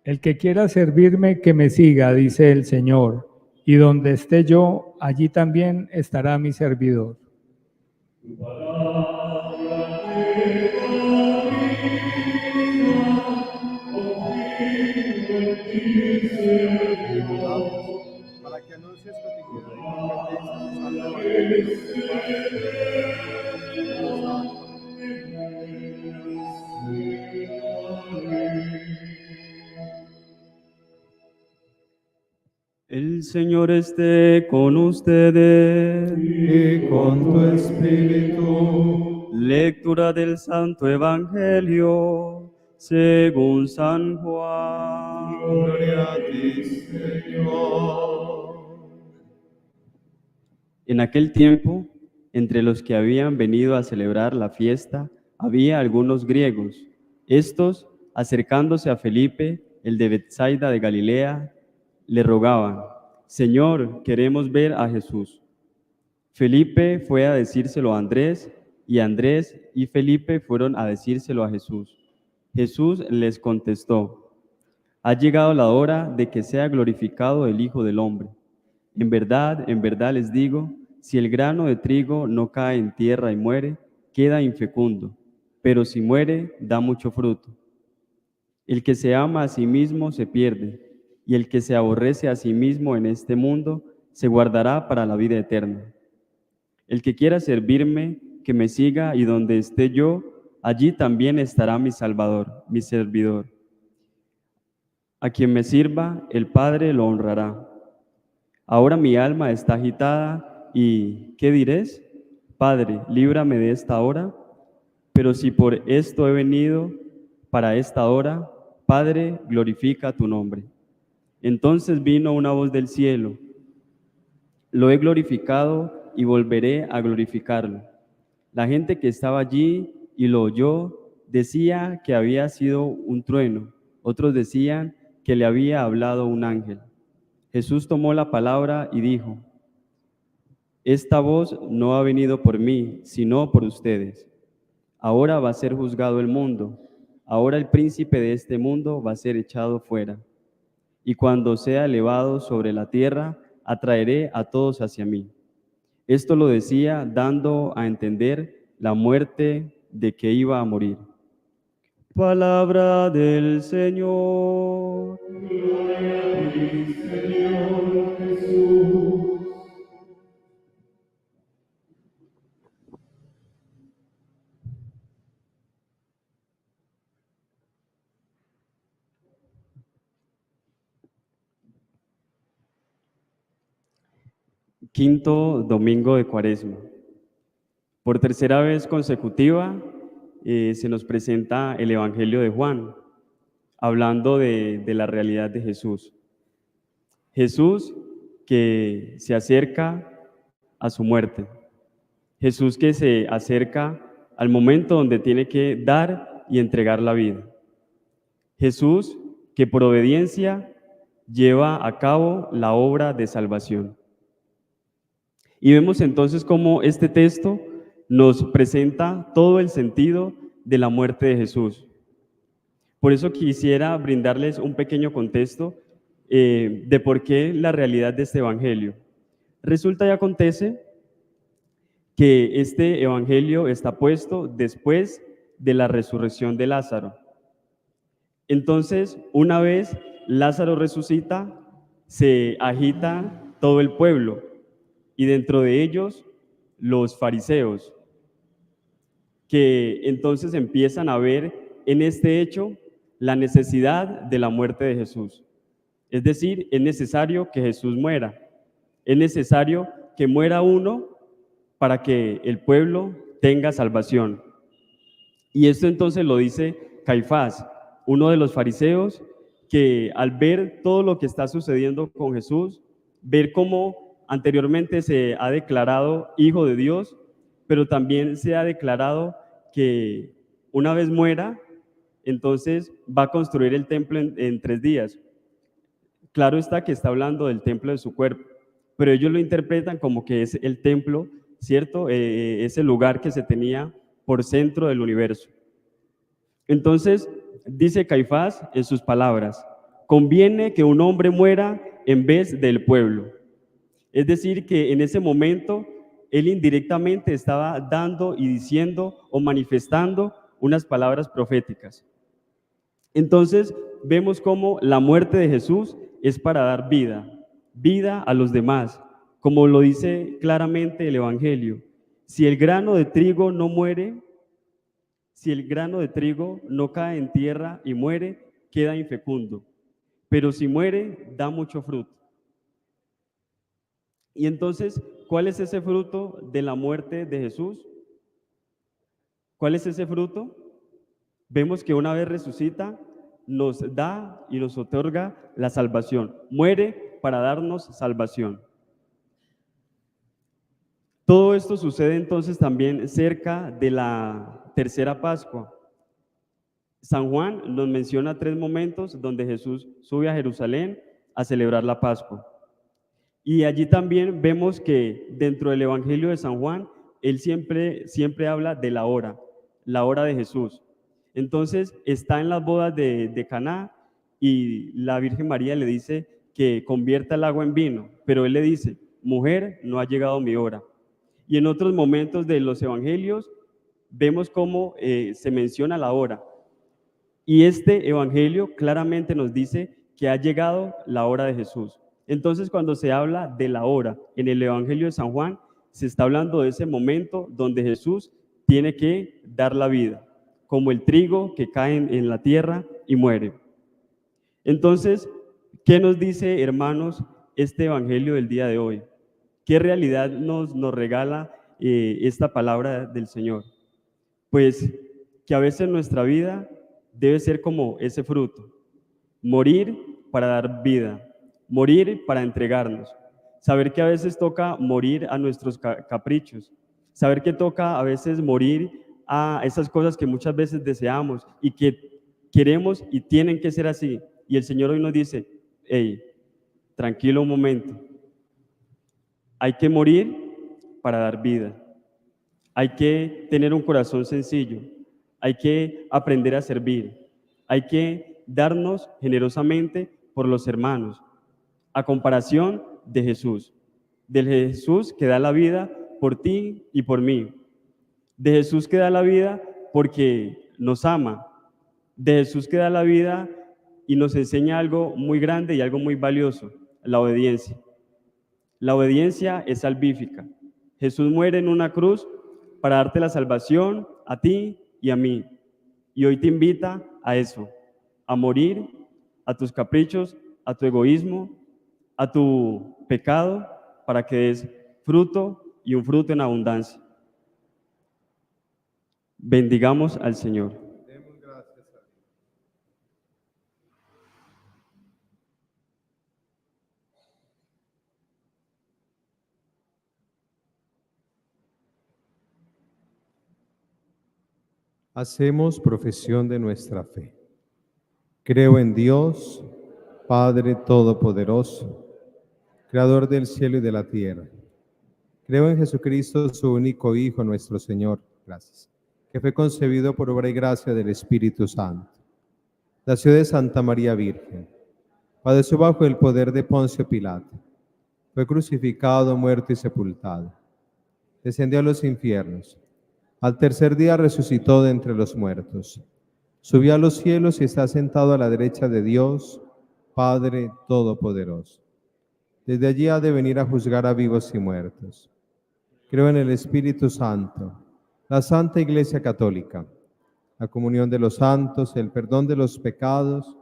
El que quiera servirme, que me siga, dice el Señor, y donde esté yo, allí también estará mi servidor. Para que anuncies que El Señor esté con ustedes. y con tu espíritu. Lectura del Santo Evangelio según San Juan. Gloria a ti, Señor. En aquel tiempo, entre los que habían venido a celebrar la fiesta, había algunos griegos. Estos, acercándose a Felipe, el de Betsaida de Galilea, le rogaban: Señor, queremos ver a Jesús. Felipe fue a decírselo a Andrés, y Andrés y Felipe fueron a decírselo a Jesús. Jesús les contestó: Ha llegado la hora de que sea glorificado el Hijo del Hombre. En verdad les digo, si el grano de trigo no cae en tierra y muere, queda infecundo, pero si muere, da mucho fruto. El que se ama a sí mismo se pierde, y el que se aborrece a sí mismo en este mundo se guardará para la vida eterna. El que quiera servirme, que me siga, y donde esté yo, allí también estará mi Salvador, mi servidor. A quien me sirva, el Padre lo honrará. Ahora mi alma está agitada y, ¿qué diréis? Padre, líbrame de esta hora. Pero si por esto he venido para esta hora, Padre, glorifica tu nombre. Entonces vino una voz del cielo: lo he glorificado y volveré a glorificarlo. La gente que estaba allí y lo oyó decía que había sido un trueno, otros decían que le había hablado un ángel. Jesús tomó la palabra y dijo: esta voz no ha venido por mí, sino por ustedes. Ahora va a ser juzgado el mundo. Ahora el príncipe de este mundo va a ser echado fuera. Y cuando sea elevado sobre la tierra, atraeré a todos hacia mí. Esto lo decía dando a entender la muerte de que iba a morir. Palabra del Señor. Quinto domingo de Cuaresma. Por tercera vez consecutiva se nos presenta el Evangelio de Juan, hablando de la realidad de Jesús. Jesús que se acerca a su muerte. Jesús que se acerca al momento donde tiene que dar y entregar la vida. Jesús que por obediencia lleva a cabo la obra de salvación. Y vemos entonces cómo este texto nos presenta todo el sentido de la muerte de Jesús. Por eso quisiera brindarles un pequeño contexto de por qué la realidad de este evangelio. Resulta y acontece que este evangelio está puesto después de la resurrección de Lázaro. Entonces, una vez Lázaro resucita, se agita todo el pueblo, y dentro de ellos los fariseos, que entonces empiezan a ver en este hecho la necesidad de la muerte de Jesús. Es decir, es necesario que Jesús muera, es necesario que muera uno para que el pueblo tenga salvación. Y esto entonces lo dice Caifás, uno de los fariseos, que al ver todo lo que está sucediendo con Jesús, ver cómo anteriormente se ha declarado hijo de Dios, pero también se ha declarado que una vez muera, entonces va a construir el templo en 3 días. Claro está que está hablando del templo de su cuerpo, pero ellos lo interpretan como que es el templo, ¿cierto? Ese lugar que se tenía por centro del universo. Entonces, dice Caifás en sus palabras: conviene que un hombre muera en vez del pueblo. Es decir, que en ese momento él indirectamente estaba dando y diciendo o manifestando unas palabras proféticas. Entonces vemos cómo la muerte de Jesús es para dar vida a los demás, como lo dice claramente el Evangelio. Si el grano de trigo no muere, si el grano de trigo no cae en tierra y muere, queda infecundo, pero si muere, da mucho fruto. Y entonces, ¿cuál es ese fruto de la muerte de Jesús? ¿Cuál es ese fruto? Vemos que una vez resucita, nos da y nos otorga la salvación. Muere para darnos salvación. Todo esto sucede entonces también cerca de la tercera Pascua. San Juan nos menciona 3 momentos donde Jesús sube a Jerusalén a celebrar la Pascua. Y allí también vemos que dentro del Evangelio de San Juan, él siempre habla de la hora de Jesús. Entonces está en las bodas de Caná y la Virgen María le dice que convierta el agua en vino, pero él le dice: mujer, no ha llegado mi hora. Y en otros momentos de los evangelios vemos cómo se menciona la hora. Y este evangelio claramente nos dice que ha llegado la hora de Jesús. Entonces, cuando se habla de la hora en el Evangelio de San Juan, se está hablando de ese momento donde Jesús tiene que dar la vida, como el trigo que cae en la tierra y muere. Entonces, ¿qué nos dice, hermanos, este Evangelio del día de hoy? ¿Qué realidad nos regala esta palabra del Señor? Pues que a veces nuestra vida debe ser como ese fruto, morir para dar vida. morir para entregarnos, saber que a veces toca morir a nuestros caprichos, saber que toca a veces morir a esas cosas que muchas veces deseamos y que queremos y tienen que ser así. Y el Señor hoy nos dice, hey, tranquilo un momento, hay que morir para dar vida, hay que tener un corazón sencillo, hay que aprender a servir, hay que darnos generosamente por los hermanos, a comparación de Jesús, del Jesús que da la vida por ti y por mí, de Jesús que da la vida porque nos ama, de Jesús que da la vida y nos enseña algo muy grande y algo muy valioso, la obediencia. La obediencia es salvífica. Jesús muere en una cruz para darte la salvación a ti y a mí. Y hoy te invita a eso, a morir a tus caprichos, a tu egoísmo, a tu pecado, para que des fruto y un fruto en abundancia. Bendigamos al Señor. Demos gracias a Dios. Hacemos profesión de nuestra fe. Creo en Dios, Padre Todopoderoso, Creador del cielo y de la tierra. Creo en Jesucristo, su único Hijo, nuestro Señor, gracias, que fue concebido por obra y gracia del Espíritu Santo. Nació de Santa María Virgen. Padeció bajo el poder de Poncio Pilato. Fue crucificado, muerto y sepultado. Descendió a los infiernos. Al tercer día resucitó de entre los muertos. Subió a los cielos y está sentado a la derecha de Dios, Padre Todopoderoso. Desde allí ha de venir a juzgar a vivos y muertos. Creo en el Espíritu Santo, la Santa Iglesia Católica, la comunión de los santos, el perdón de los pecados,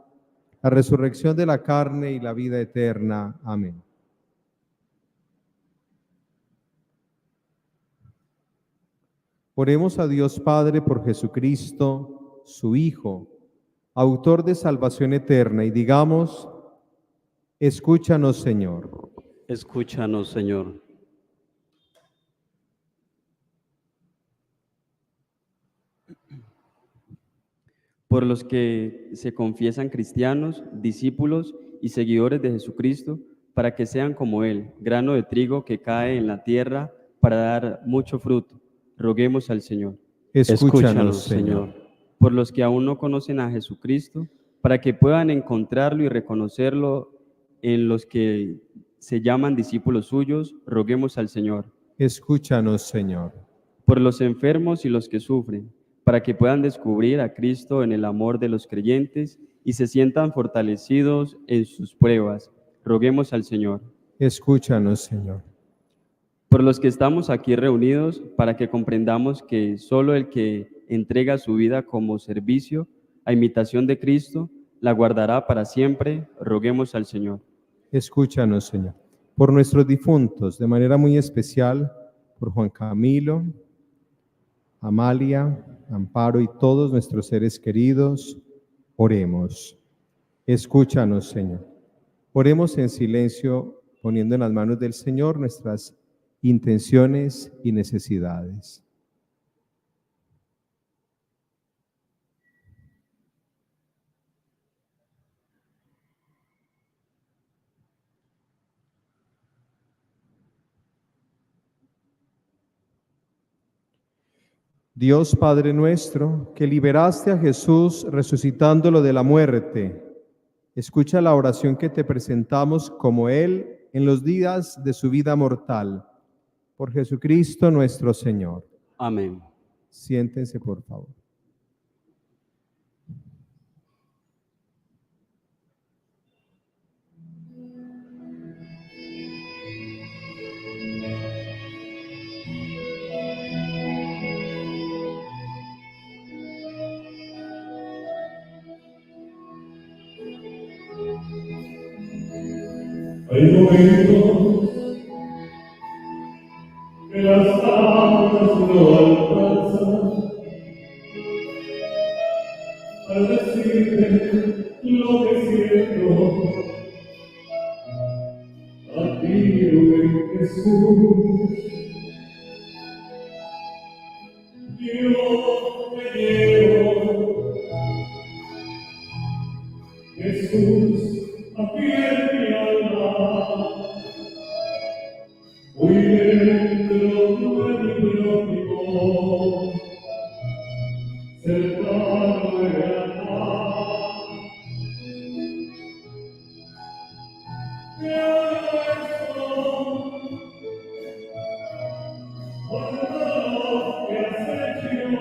la resurrección de la carne y la vida eterna. Amén. Oremos a Dios Padre por Jesucristo, su Hijo, autor de salvación eterna, y digamos, escúchanos, Señor. Escúchanos, Señor. Por los que se confiesan cristianos, discípulos y seguidores de Jesucristo, para que sean como Él, grano de trigo que cae en la tierra para dar mucho fruto. Roguemos al Señor. Escúchanos, Señor. Por los que aún no conocen a Jesucristo, para que puedan encontrarlo y reconocerlo en los que se llaman discípulos suyos, roguemos al Señor. Escúchanos, Señor. Por los enfermos y los que sufren, para que puedan descubrir a Cristo en el amor de los creyentes y se sientan fortalecidos en sus pruebas, roguemos al Señor. Escúchanos, Señor. Por los que estamos aquí reunidos, para que comprendamos que solo el que entrega su vida como servicio a imitación de Cristo, la guardará para siempre, roguemos al Señor. Escúchanos, Señor. Por nuestros difuntos, de manera muy especial, por Juan Camilo, Amalia, Amparo y todos nuestros seres queridos, oremos. Escúchanos, Señor. Oremos en silencio, poniendo en las manos del Señor nuestras intenciones y necesidades. Dios Padre nuestro, que liberaste a Jesús resucitándolo de la muerte, escucha la oración que te presentamos como Él en los días de su vida mortal. Por Jesucristo nuestro Señor. Amén. Siéntense, por favor. Hay momentos que las almas no alcanzan a decirte lo que siento. a ti, oh buen Jesús. Yo te llevo, Jesús, a pie mi alma, muy dentro de mi prójimo, cercano de alma. Te agradezco por todo lo que has hecho,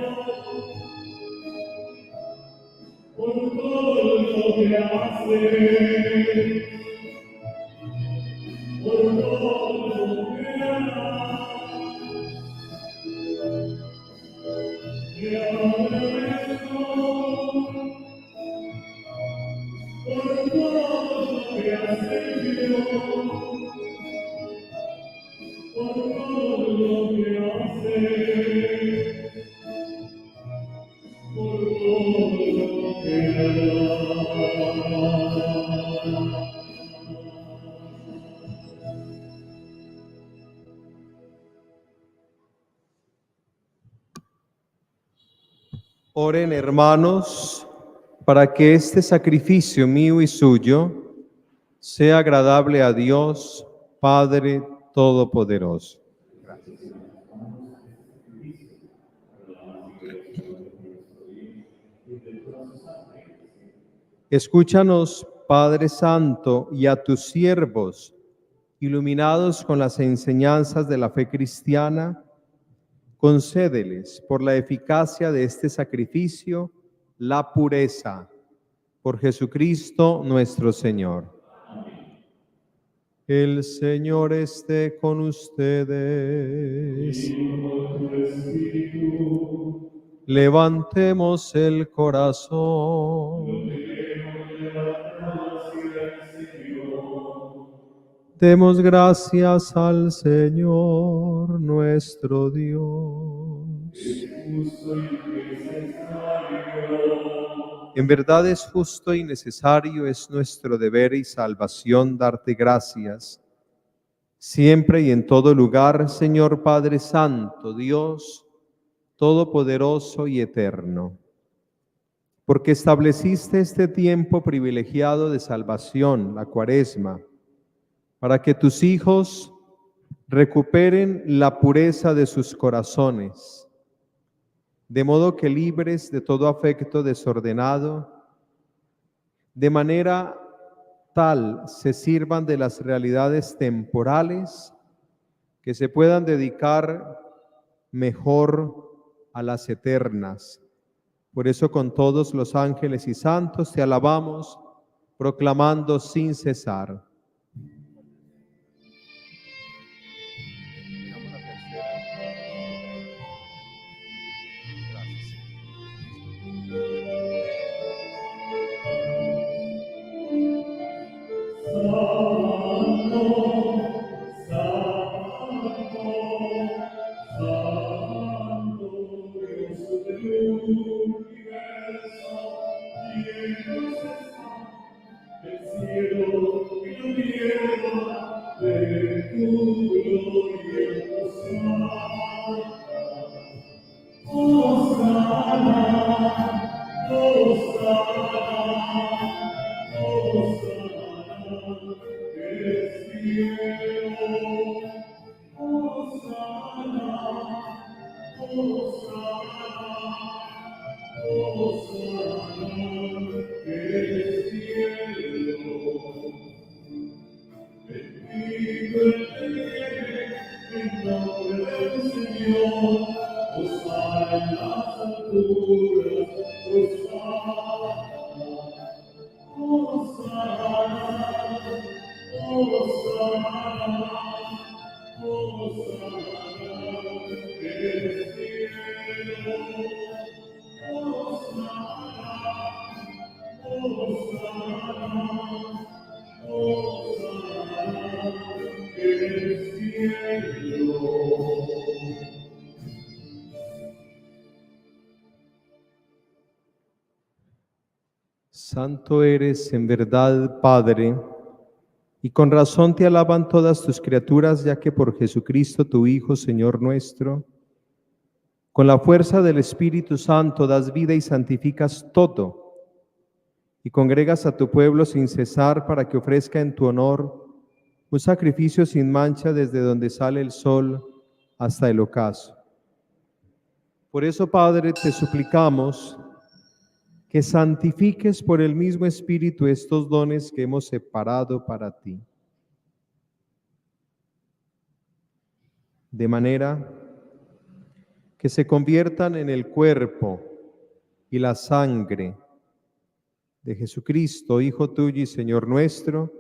por todo lo que haces, por todo lo que harás. Te agradezco por todo lo que has hecho, por todo lo que haces, por todo lo que harás. Oren, hermanos, para que este sacrificio mío y suyo sea agradable a Dios, Padre Todopoderoso. Escúchanos, Padre Santo, y a tus siervos, iluminados con las enseñanzas de la fe cristiana, concédeles, por la eficacia de este sacrificio, la pureza. Por Jesucristo nuestro Señor. El Señor esté con ustedes. Levantemos el corazón. Demos gracias al Señor nuestro Dios. En verdad es justo y necesario, es nuestro deber y salvación darte gracias. Siempre y en todo lugar, Señor Padre Santo, Dios Todopoderoso y Eterno. Porque estableciste este tiempo privilegiado de salvación, la Cuaresma, para que tus hijos recuperen la pureza de sus corazones, de modo que libres de todo afecto desordenado, de manera tal se sirvan de las realidades temporales, que se puedan dedicar mejor a las eternas. Por eso con todos los ángeles y santos te alabamos, proclamando sin cesar. Santo eres en verdad, Padre, Y con razón te alaban todas tus criaturas, ya que por Jesucristo tu Hijo, Señor nuestro, con la fuerza del Espíritu Santo das vida y santificas todo, y congregas a tu pueblo sin cesar para que ofrezca en tu honor un sacrificio sin mancha desde donde sale el sol hasta el ocaso. Por eso, Padre, te suplicamos que santifiques por el mismo Espíritu estos dones que hemos separado para ti, de manera que se conviertan en el cuerpo y la sangre de Jesucristo, Hijo tuyo y Señor nuestro,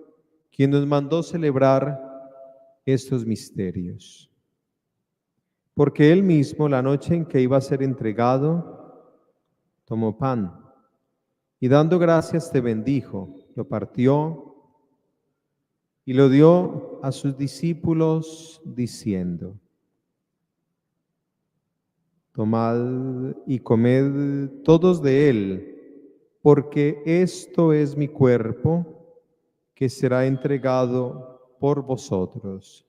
quien nos mandó celebrar estos misterios. Porque Él mismo, la noche en que iba a ser entregado, tomó pan y dando gracias te bendijo, lo partió y lo dio a sus discípulos diciendo: tomad y comed todos de él, porque esto es mi cuerpo que será entregado por vosotros.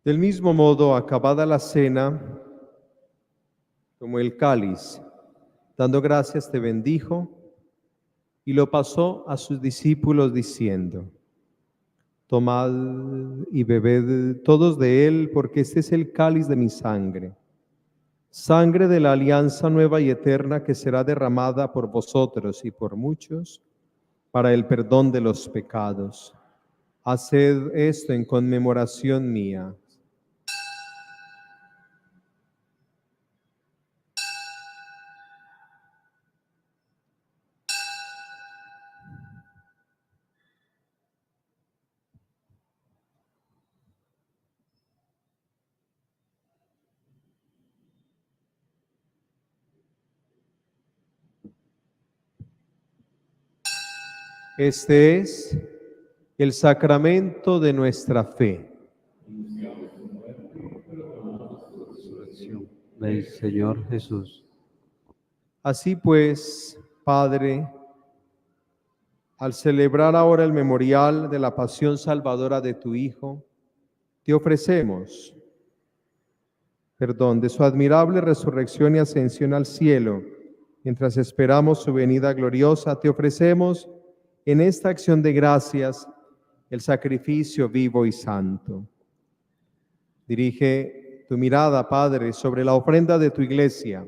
Del mismo modo, acabada la cena, tomó el cáliz, dando gracias te bendijo, y lo pasó a sus discípulos diciendo: tomad y bebed todos de él, porque este es el cáliz de mi sangre, sangre de la alianza nueva y eterna que será derramada por vosotros y por muchos para el perdón de los pecados. Haced esto en conmemoración mía. Este es el sacramento de nuestra fe. Ven, Señor Jesús. Así pues, Padre, al celebrar ahora el memorial de la pasión salvadora de tu Hijo, te ofrecemos perdón de su admirable resurrección y ascensión al cielo. Mientras esperamos su venida gloriosa, te ofrecemos en esta acción de gracias el sacrificio vivo y santo. Dirige tu mirada, Padre, sobre la ofrenda de tu iglesia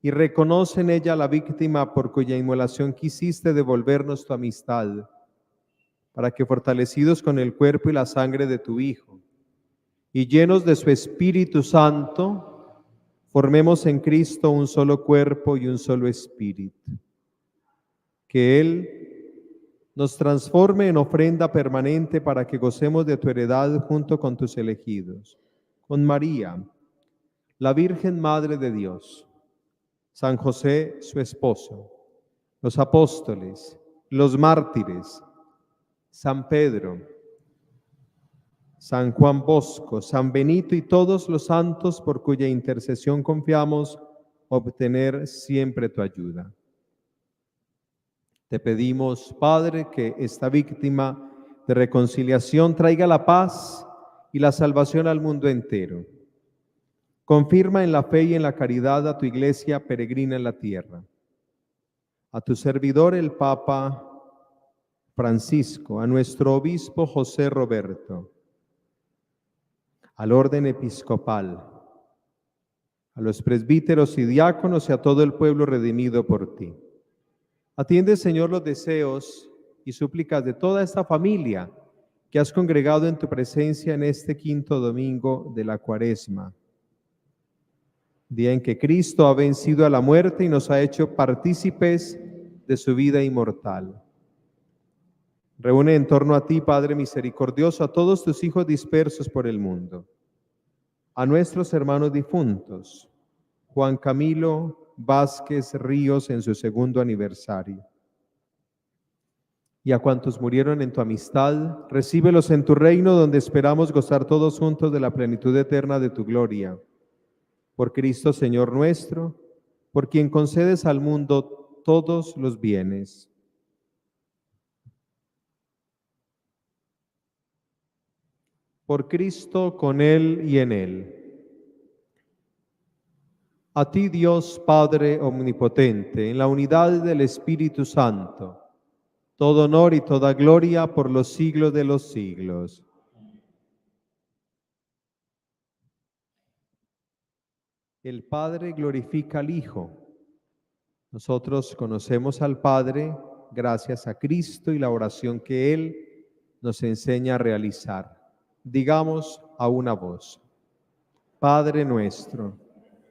y reconoce en ella la víctima por cuya inmolación quisiste devolvernos tu amistad, para que fortalecidos con el cuerpo y la sangre de tu Hijo y llenos de su Espíritu Santo, formemos en Cristo un solo cuerpo y un solo espíritu. Que Él nos transforme en ofrenda permanente para que gocemos de tu heredad junto con tus elegidos, con María, la Virgen Madre de Dios, San José, su esposo, los apóstoles, los mártires, San Pedro, San Juan Bosco, San Benito y todos los santos por cuya intercesión confiamos obtener siempre tu ayuda. Te pedimos, Padre, que esta víctima de reconciliación traiga la paz y la salvación al mundo entero. Confirma en la fe y en la caridad a tu iglesia peregrina en la tierra. A tu servidor el Papa Francisco, a nuestro obispo José Roberto, al orden episcopal, a los presbíteros y diáconos y a todo el pueblo redimido por ti. Atiende, Señor, los deseos y súplicas de toda esta familia que has congregado en tu presencia en este quinto domingo de la Cuaresma, día en que Cristo ha vencido a la muerte y nos ha hecho partícipes de su vida inmortal. Reúne en torno a ti, Padre misericordioso, a todos tus hijos dispersos por el mundo, a nuestros hermanos difuntos, Juan Camilo Vázquez Ríos en su 2º aniversario, y a cuantos murieron en tu amistad, recíbelos en tu reino, donde esperamos gozar todos juntos de la plenitud eterna de tu gloria. Por Cristo Señor nuestro, por quien concedes al mundo todos los bienes. Por Cristo, con Él y en Él. A ti, Dios Padre omnipotente, en la unidad del Espíritu Santo, todo honor y toda gloria por los siglos de los siglos. El Padre glorifica al Hijo. Nosotros conocemos al Padre gracias a Cristo y la oración que Él nos enseña a realizar. Digamos a una voz: Padre nuestro,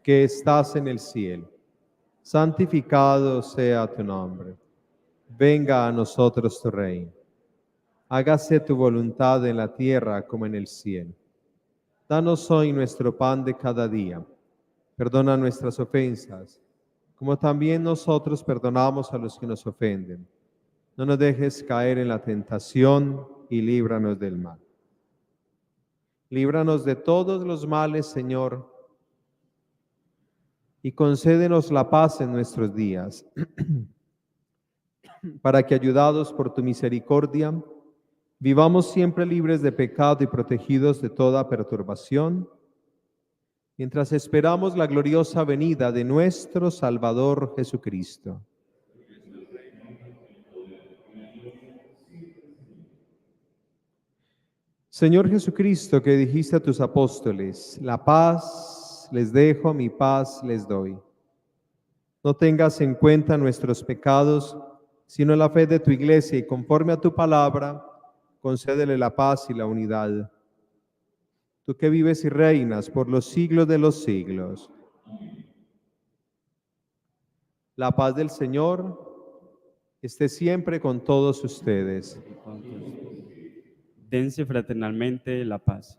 que estás en el cielo, santificado sea tu nombre. Venga a nosotros tu reino. Hágase tu voluntad en la tierra como en el cielo. Danos hoy nuestro pan de cada día. Perdona nuestras ofensas, como también nosotros perdonamos a los que nos ofenden. No nos dejes caer en la tentación y líbranos del mal. Líbranos de todos los males, Señor, y concédenos la paz en nuestros días, para que, ayudados por tu misericordia, vivamos siempre libres de pecado y protegidos de toda perturbación, mientras esperamos la gloriosa venida de nuestro Salvador Jesucristo. Señor Jesucristo, que dijiste a tus apóstoles: la paz les dejo, mi paz les doy. No tengas en cuenta nuestros pecados, sino la fe de tu Iglesia, y conforme a tu palabra, concédele la paz y la unidad. Tú que vives y reinas por los siglos de los siglos. La paz del Señor esté siempre con todos ustedes. Dense fraternalmente la paz.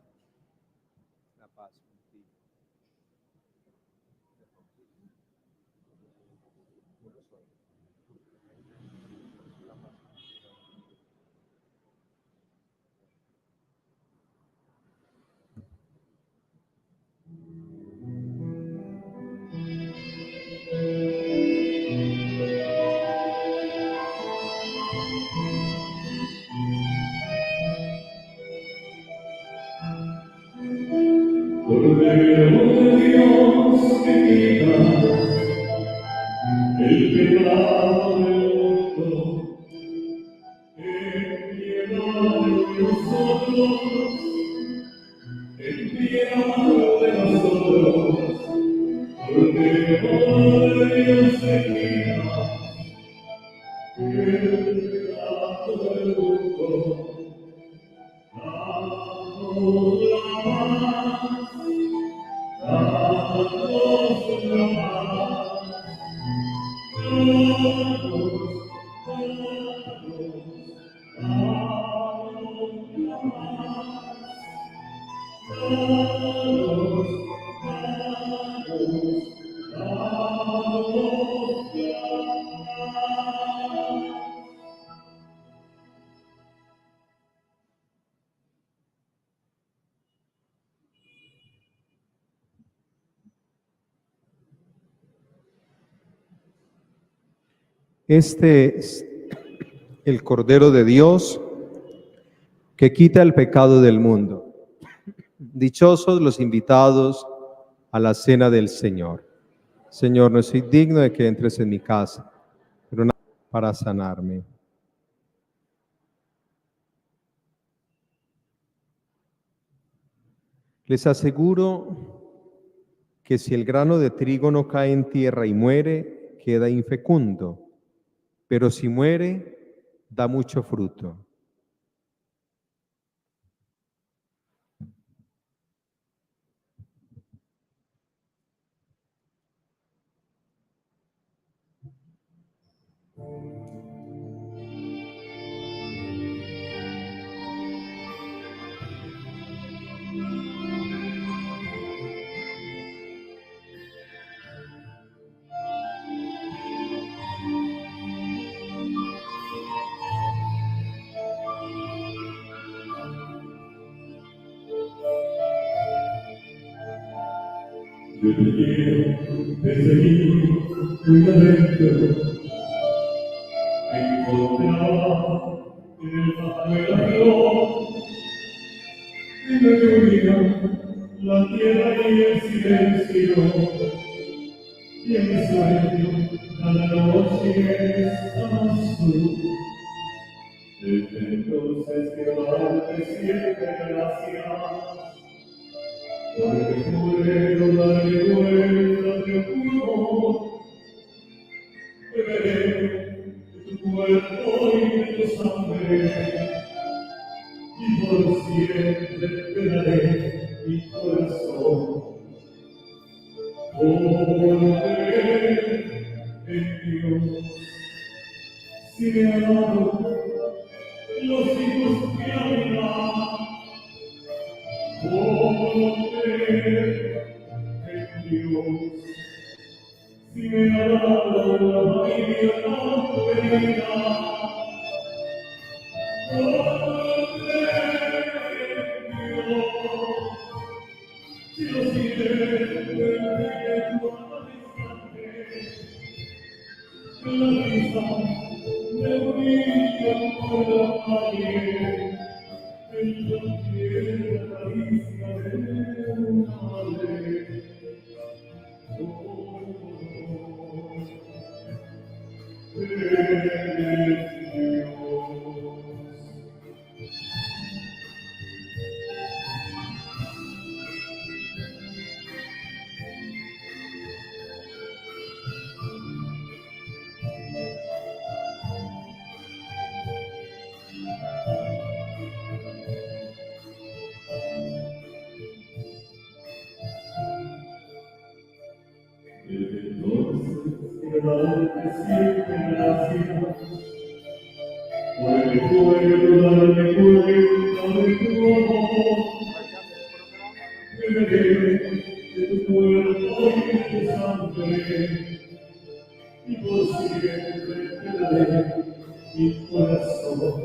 Cordero de Dios que quitas el pecado del mundo, ten piedad de nosotros, ten piedad de nosotros. Cordero de Dios que quitas el pecado del mundo, danos la paz. Este es el Cordero de Dios que quita el pecado del mundo. Dichosos los invitados a la cena del Señor. Señor, no soy digno de que entres en mi casa, pero nada para sanarme. Les aseguro que si el grano de trigo no cae en tierra y muere, queda infecundo, pero si muere, da mucho fruto. Yo te quiero perseguir muy adentro. Encontrar en el bajo de la flor, en la lluvia, la tierra y el silencio. Y en mi sueño, cada noche estás tú. Desde entonces quiero darte siempre gracias, porque puedo darle vuelta a tu amor. Beberé de tu cuerpo y de tu sangre, y por siempre te daré mi corazón. Volveré en Dios, si me ha dado los hijos que abrirán. Volveré en Dios, si me ha dado la familia tan querida. Volveré en Dios, si los cielos me la risa me brilla por la calle, en la tierra caricia de una madre. Desde entonces quiero darte siempre gracias, porque puedo darme cuenta de tu amor. Beberé de tu cuerpo y de tu sangre, y por siempre te daré mi corazón.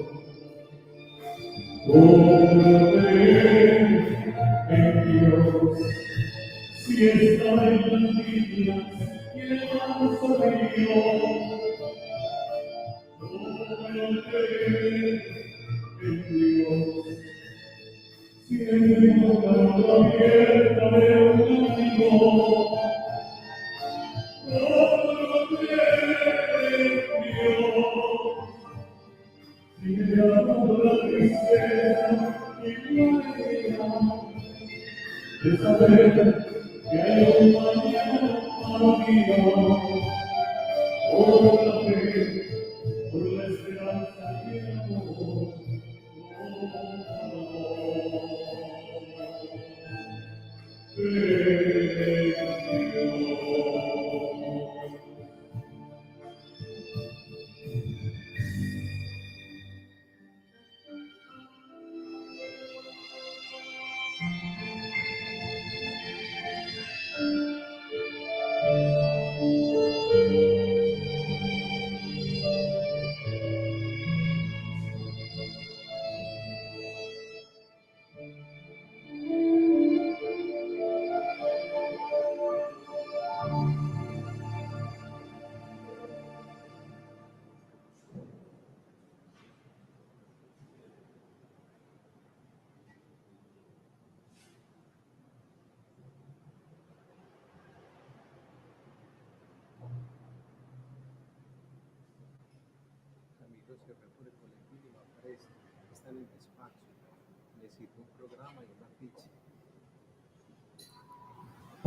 Volveré en Dios, si está en las vidas y el manso río. Volveré en Dios, si en mi boca abierta de un amigo. Volveré en Dios, si me ha dado la tristeza y la alegría de saber que hay un mañana para mí. Por la fe, por la esperanza y el amor.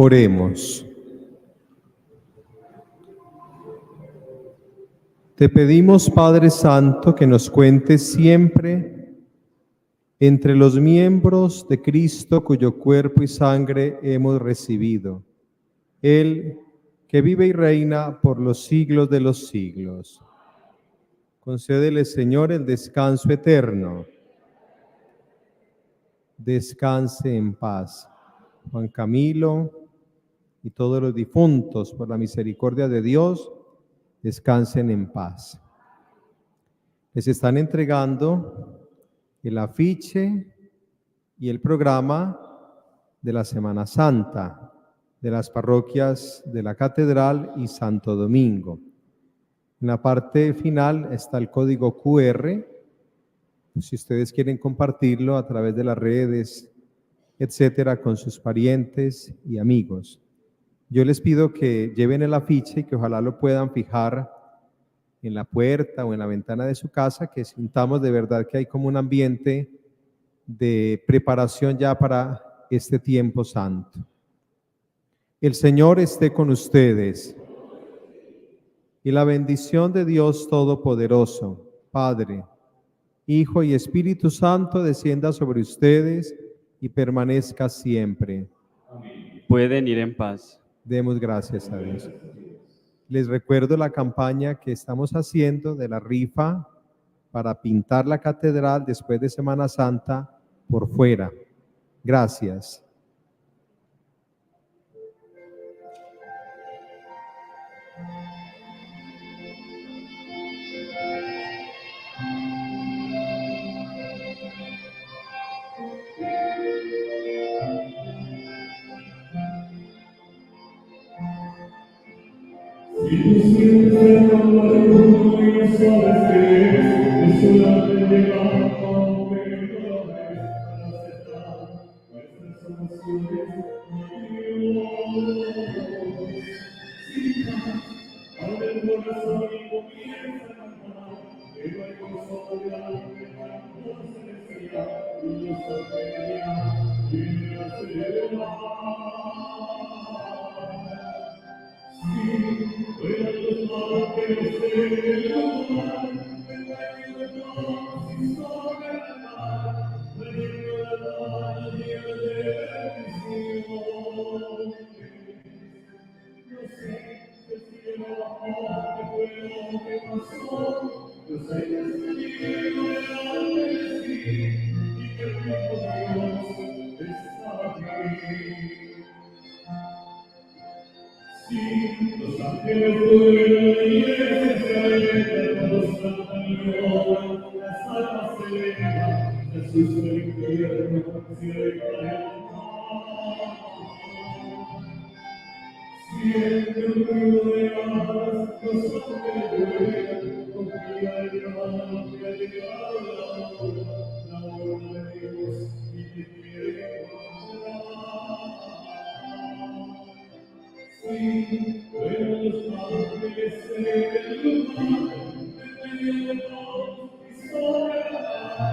Oremos. Te pedimos, Padre Santo, que nos cuentes siempre entre los miembros de Cristo cuyo cuerpo y sangre hemos recibido, Él que vive y reina por los siglos de los siglos. Concédele, Señor, el descanso eterno. Descanse en paz. Juan Camilo y todos los difuntos, por la misericordia de Dios, descansen en paz. Les están entregando el afiche y el programa de la Semana Santa. de las parroquias de la Catedral y Santo Domingo. En la parte final está el código QR, si ustedes quieren compartirlo a través de las redes, etcétera, con sus parientes y amigos. Yo les pido que lleven el afiche y que ojalá lo puedan fijar en la puerta o en la ventana de su casa, que sintamos de verdad que hay como un ambiente de preparación ya para este tiempo santo. El Señor esté con ustedes. Y la bendición de Dios Todopoderoso, Padre, Hijo y Espíritu Santo, descienda sobre ustedes y permanezca siempre. Pueden ir en paz. Demos gracias a Dios. Les recuerdo la campaña que estamos haciendo de la rifa para pintar la catedral después de Semana Santa por fuera. Gracias. Si tú sientes amor y no sabes qué es solamente llegar a un perdón para aceptar nuestras emociones a Dios. Si vas, abre el corazón y comienza a cantar, pero hay gozo de alma que para todos celestial y yo sorprendería y me hace volar. Los ángeles vuelan y se alejan, todos cantan y lloran, las almas se elevan, Jesús del infierno se aleja. Siente un ruido de alas, los ángeles vuelan, confía en Dios que ha llegado la hora de Dios y te quiere guardar. Sí, pero los ángeles en el lugar, en medio de todos y sobre la